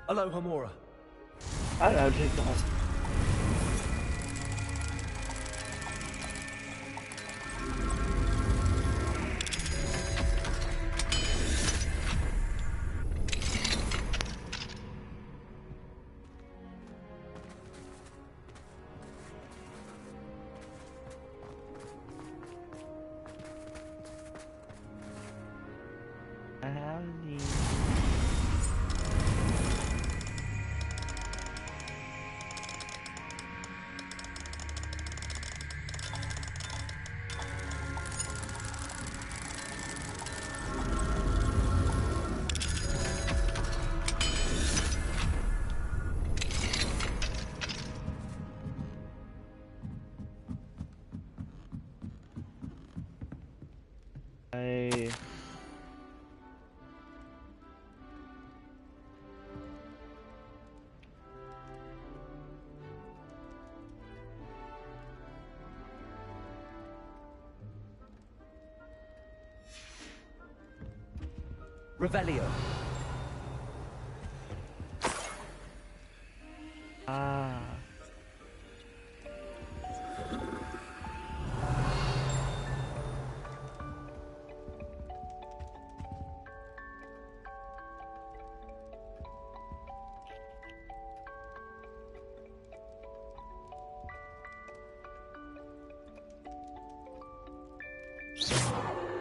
Aloha Mora. I don't know, take that. Revelio. Ah.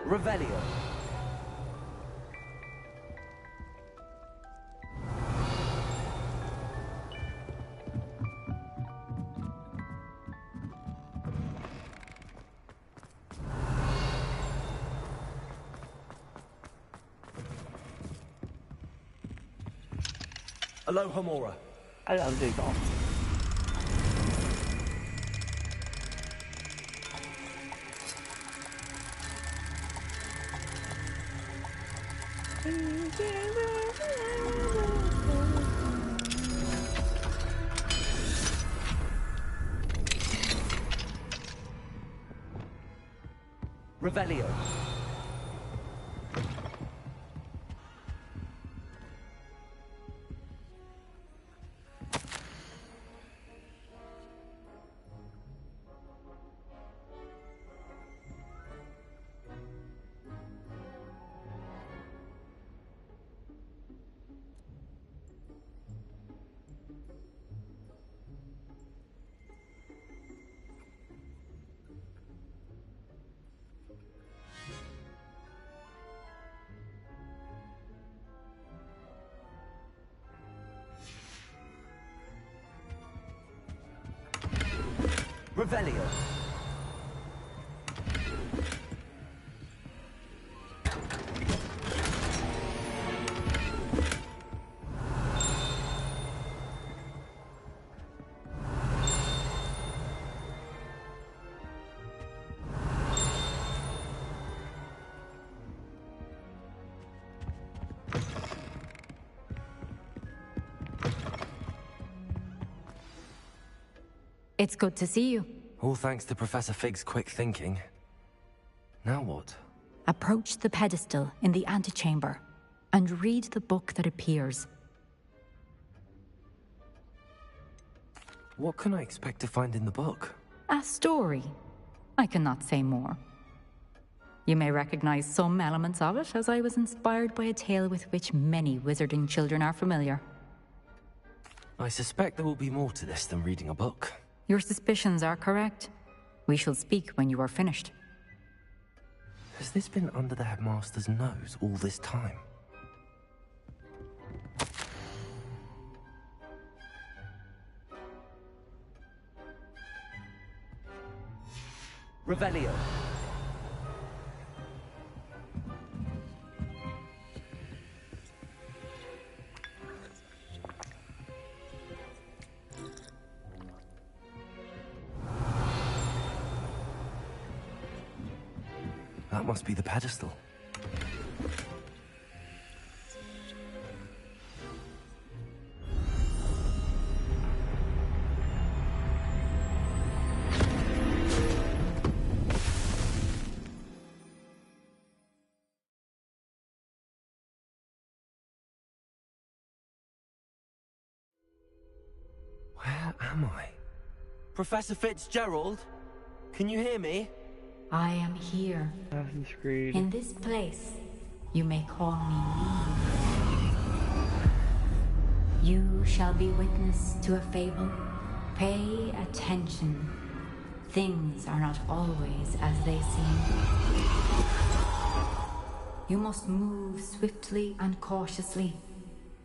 Revelio. Alohomora. Hello, Diggle. Revelio. Revelio. It's good to see you. All thanks to Professor Fig's quick thinking. Now what? Approach the pedestal in the antechamber and read the book that appears. What can I expect to find in the book? A story. I cannot say more. You may recognize some elements of it, as I was inspired by a tale with which many wizarding children are familiar. I suspect there will be more to this than reading a book. Your suspicions are correct. We shall speak when you are finished. Has this been under the headmaster's nose all this time? Revelio. That must be the pedestal. Where am I? Professor Fitzgerald? Can you hear me? I am here. Assassin's Creed. In this place, you may call me Eve. You shall be witness to a fable. Pay attention. Things are not always as they seem. You must move swiftly and cautiously.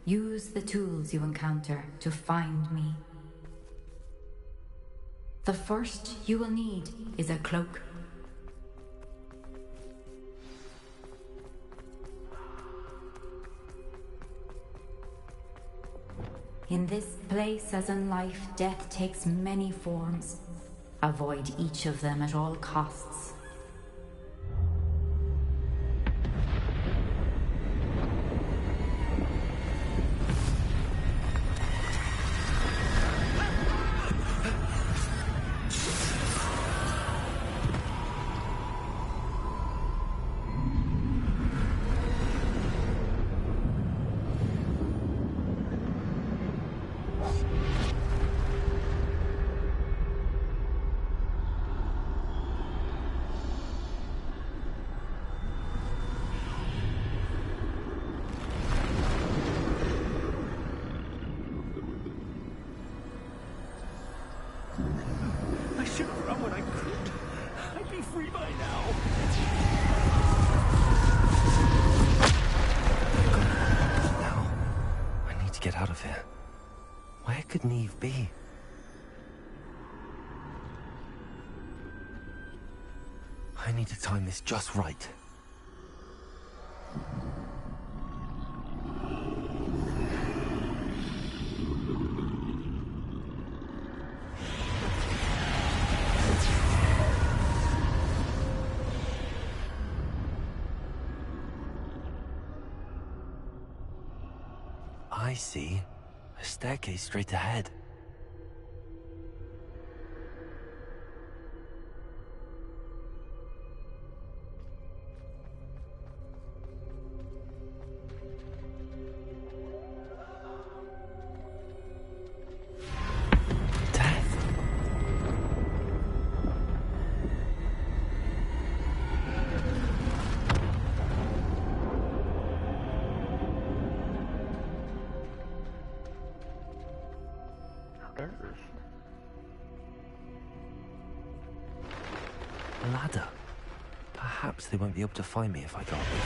Use the tools you encounter to find me. The first you will need is a cloak. In this place, as in life, death takes many forms. Avoid each of them at all costs. Get out of here. Where could Neve be? I need to time this just right. I see. A staircase straight ahead. A ladder. Perhaps they won't be able to find me if I go up there.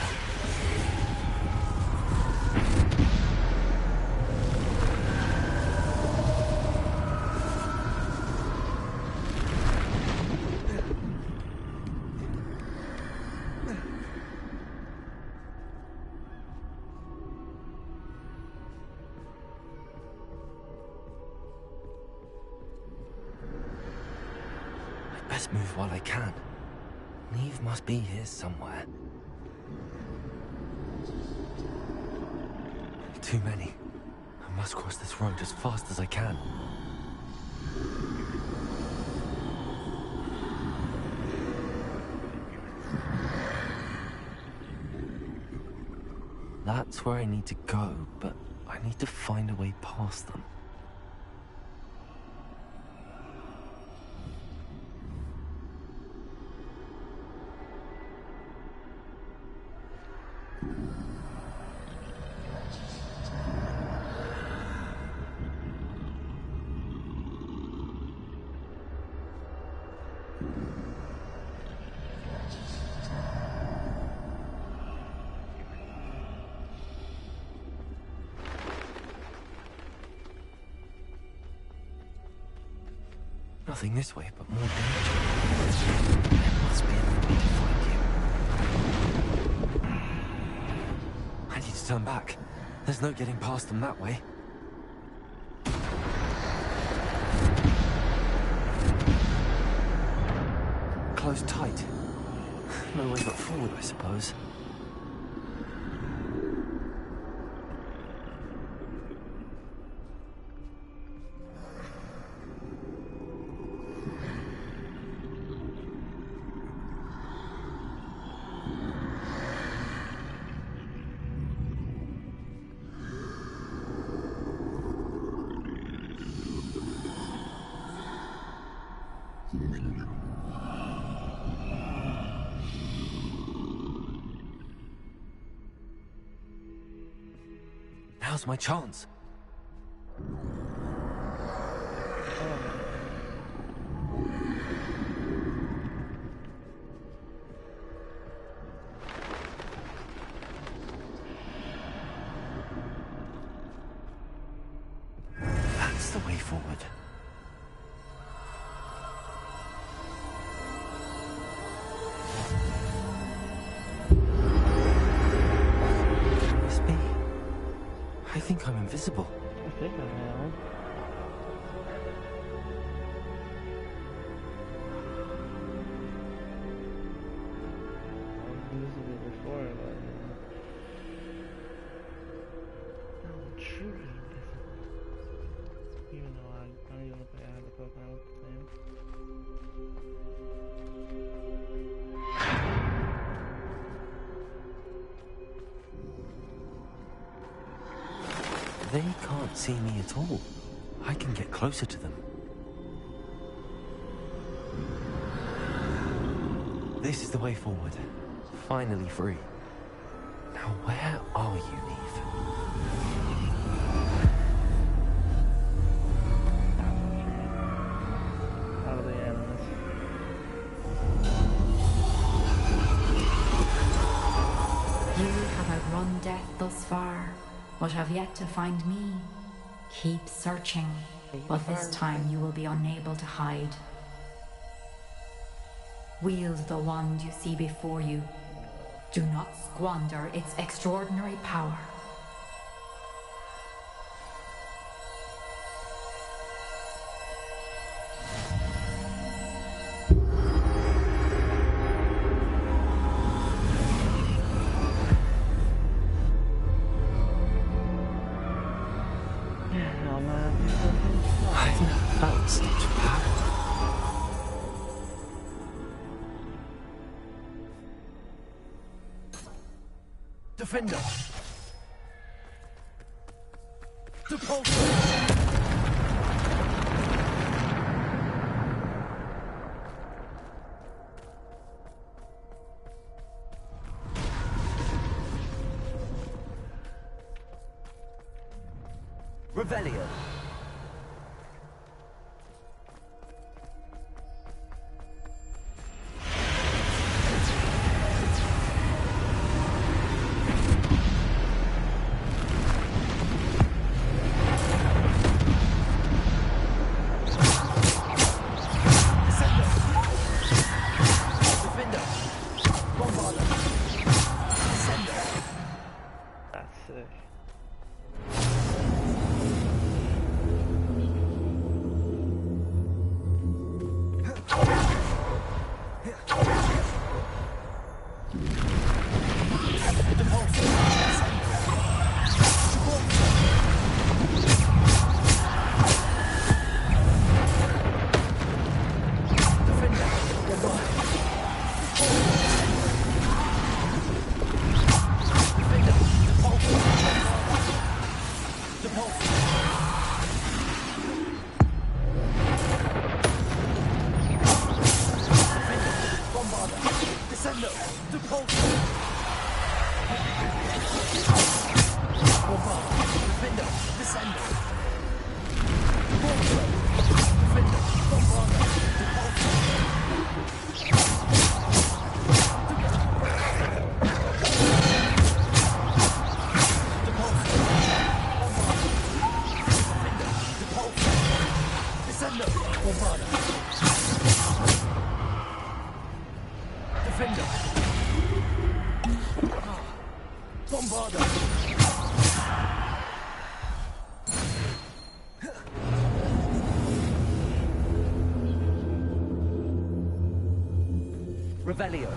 Best move while I can. Neve must be here somewhere. Too many. I must cross this road as fast as I can. That's where I need to go, but I need to find a way past them. Nothing this way, but more danger. There must be another way to find you. I need to turn back. There's no getting past them that way. Closed tight. No way but forward, I suppose. Now's my chance. That's the way forward. I think I'm invisible. I think I am. I was invisible before, but I'm truly invisible. Even though I don't even look like I have a cloak, I look the same. They can't see me at all. I can get closer to them. This is the way forward. Finally free. Now where are you, Neve? Out of the animals. You have outrun death thus far, but have yet to find me. Keep searching, but this time you will be unable to hide. Wield the wand you see before you. Do not squander its extraordinary power. Defender. Depulso. Revelio. Revelio.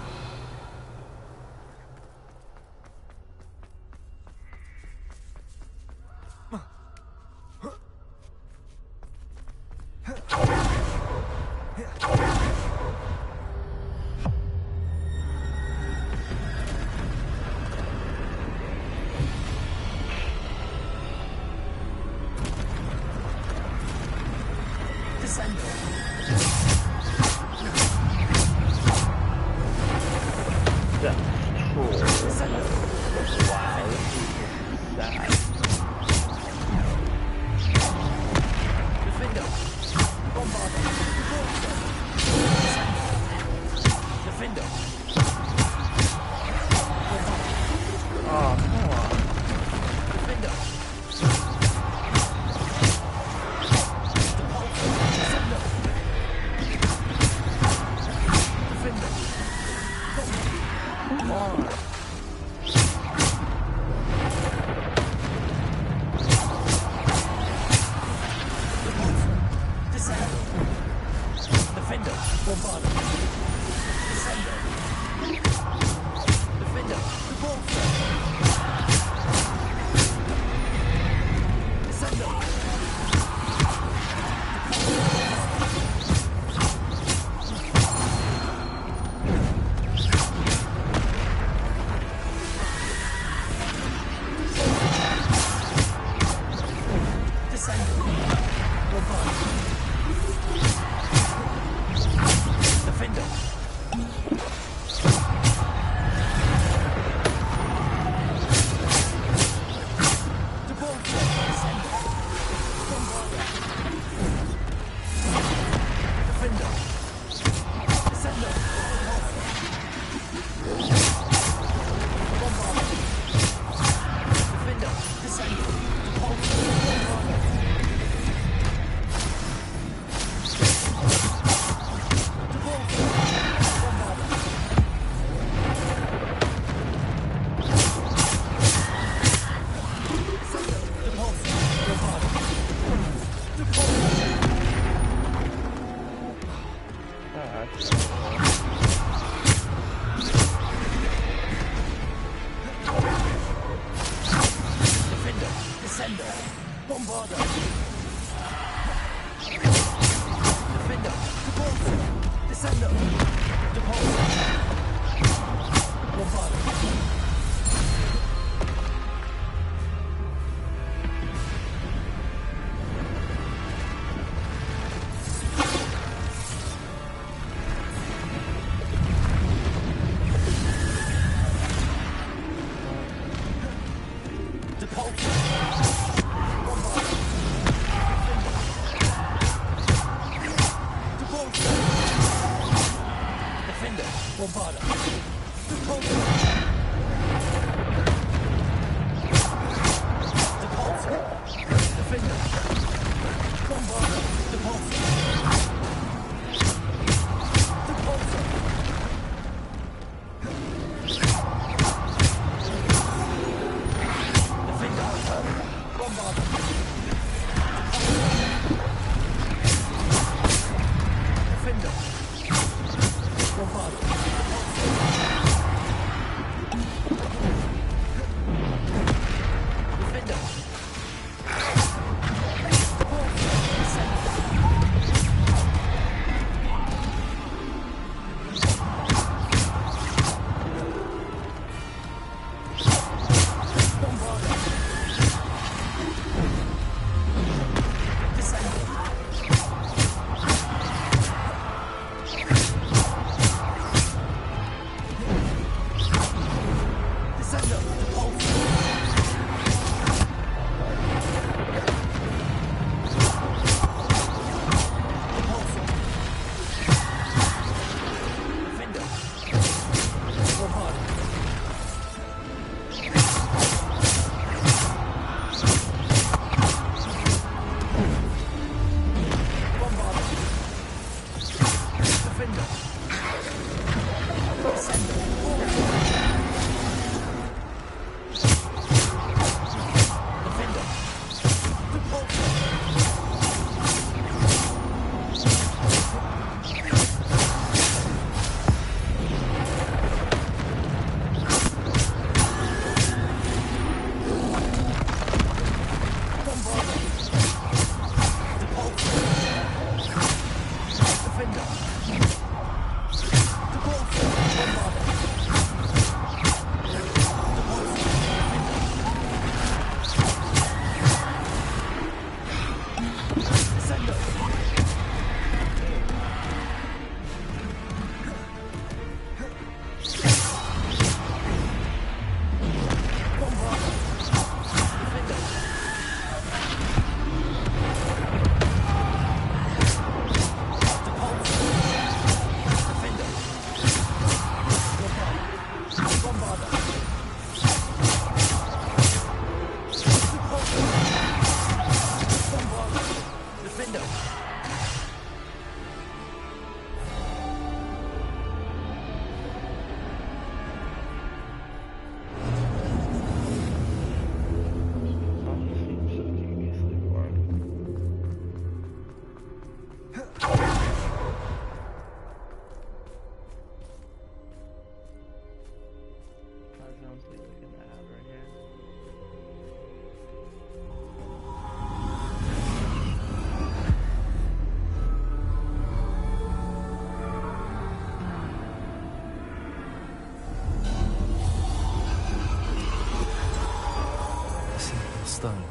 Stone.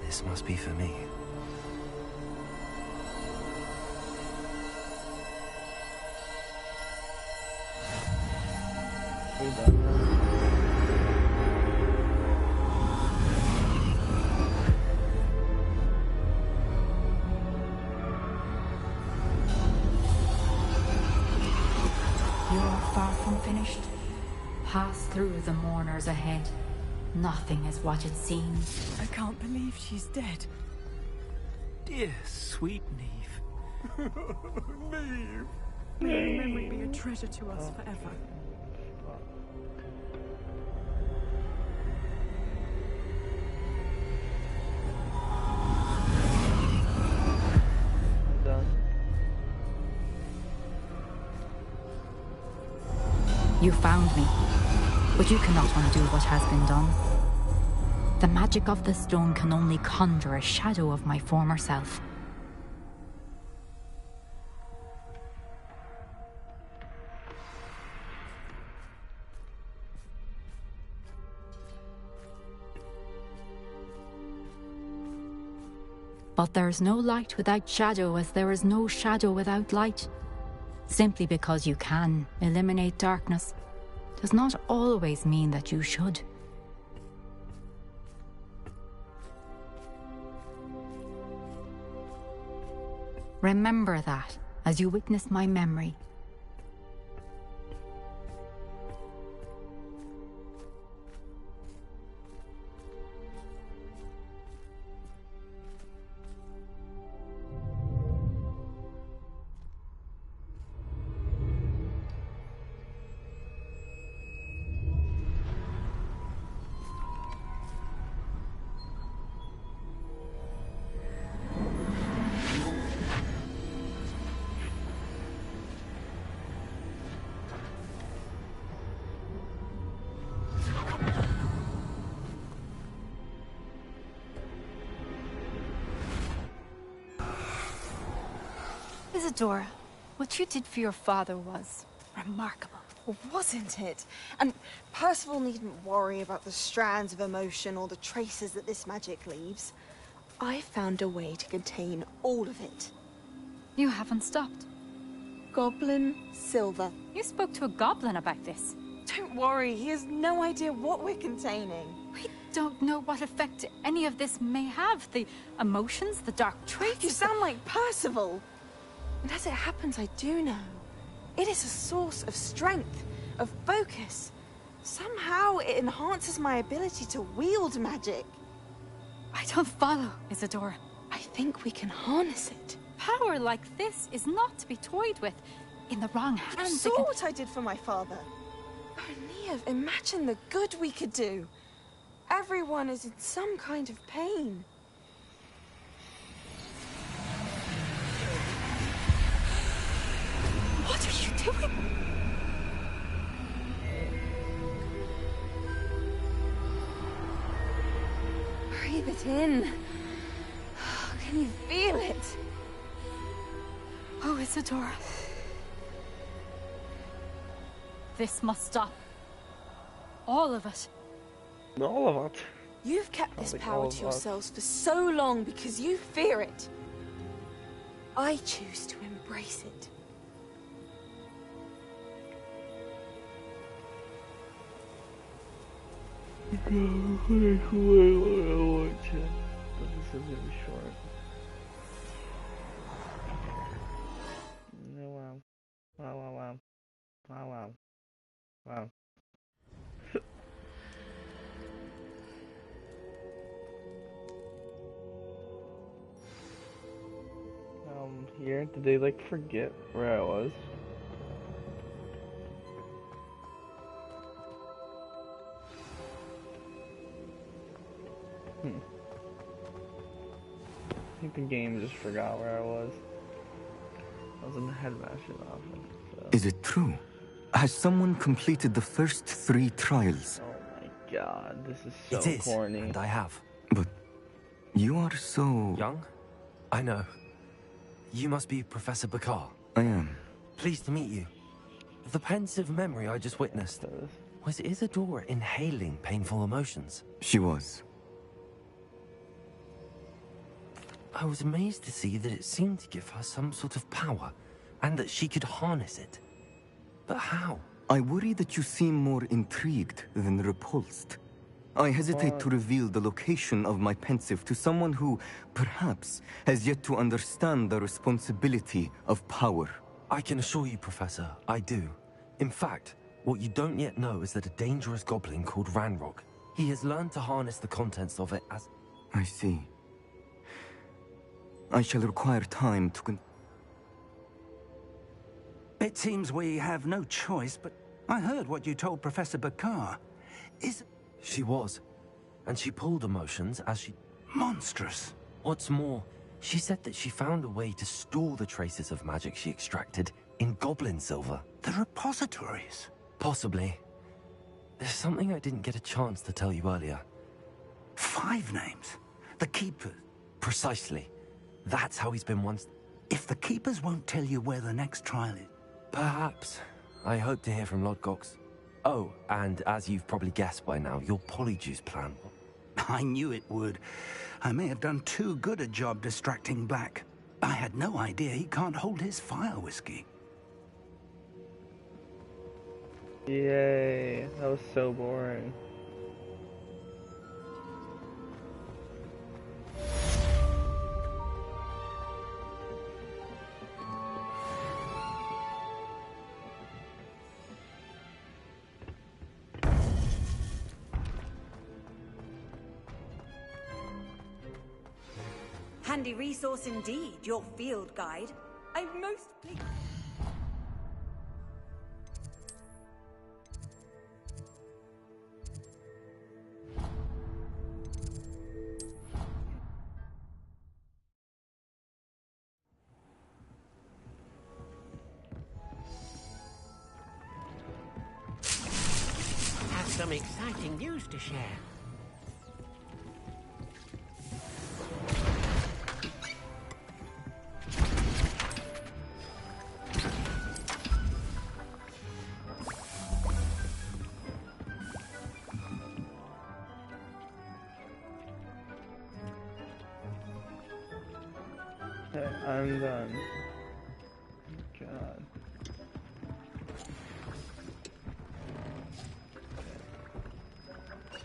This must be for me. You're far from finished. Pass through the mourners ahead. Nothing is what it seems. I can't believe she's dead. Dear sweet Neve. Neve. May your memory be a treasure to us forever. You found me, but you cannot undo what has been done. The magic of the stone can only conjure a shadow of my former self. But there is no light without shadow, as there is no shadow without light. Simply because you can eliminate darkness does not always mean that you should. Remember that as you witness my memory. Isadora, what you did for your father was remarkable. Wasn't it? And Percival needn't worry about the strands of emotion or the traces that this magic leaves. I found a way to contain all of it. You haven't stopped. Goblin silver. You spoke to a goblin about this. Don't worry, he has no idea what we're containing. We don't know what effect any of this may have. The emotions, the dark traits. You sound like Percival. And as it happens, I do know. It is a source of strength, of focus. Somehow it enhances my ability to wield magic. I don't follow, Isadora. I think we can harness it. Power like this is not to be toyed with. In the wrong hands, You saw what I did for my father. Oh, Neve, imagine the good we could do. Everyone is in some kind of pain. What are you doing? Breathe it in. Can you feel it? Oh, Isadora. This must stop. All of it. All of it? You've kept this power to yourselves for so long because you fear it. I choose to embrace it. This is gonna be short. Wow. Wow. Here, did they like forget where I was? I think the game just forgot where I was. I was in the headmaster's office. So. Is it true? Has someone completed the first 3 trials? Oh my god, this is so It is, corny. and I have. But you are so... Young? I know. You must be Professor Bakar. I am. Pleased to meet you. The pensive memory I just witnessed. Was Isadora inhaling painful emotions? She was. I was amazed to see that it seemed to give her some sort of power, and that she could harness it. But how? I worry that you seem more intrigued than repulsed. I hesitate to reveal the location of my pensive to someone who, perhaps, has yet to understand the responsibility of power. I can assure you, Professor, I do. In fact, what you don't yet know is that a dangerous goblin called Ranrock. He has learned to harness the contents of it as... I see. I shall require time to It seems we have no choice, but I heard what you told Professor Bakar. She was. And she pulled emotions as she... Monstrous. What's more, she said that she found a way to store the traces of magic she extracted in goblin silver. The repositories? Possibly. There's something I didn't get a chance to tell you earlier. 5 names? The Keepers? Precisely. That's how he's been once... If the Keepers won't tell you where the next trial is... Perhaps. I hope to hear from Lodgox. Oh, and as you've probably guessed by now, your polyjuice plan... I knew it would. I may have done too good a job distracting Black. I had no idea he can't hold his fire whiskey. Yay, that was so boring. Handy resource indeed, your field guide. I'm most pleased. Have some exciting news to share. Okay, I'm done. God.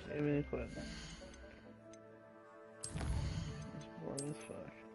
Save and equip. It's boring as fuck.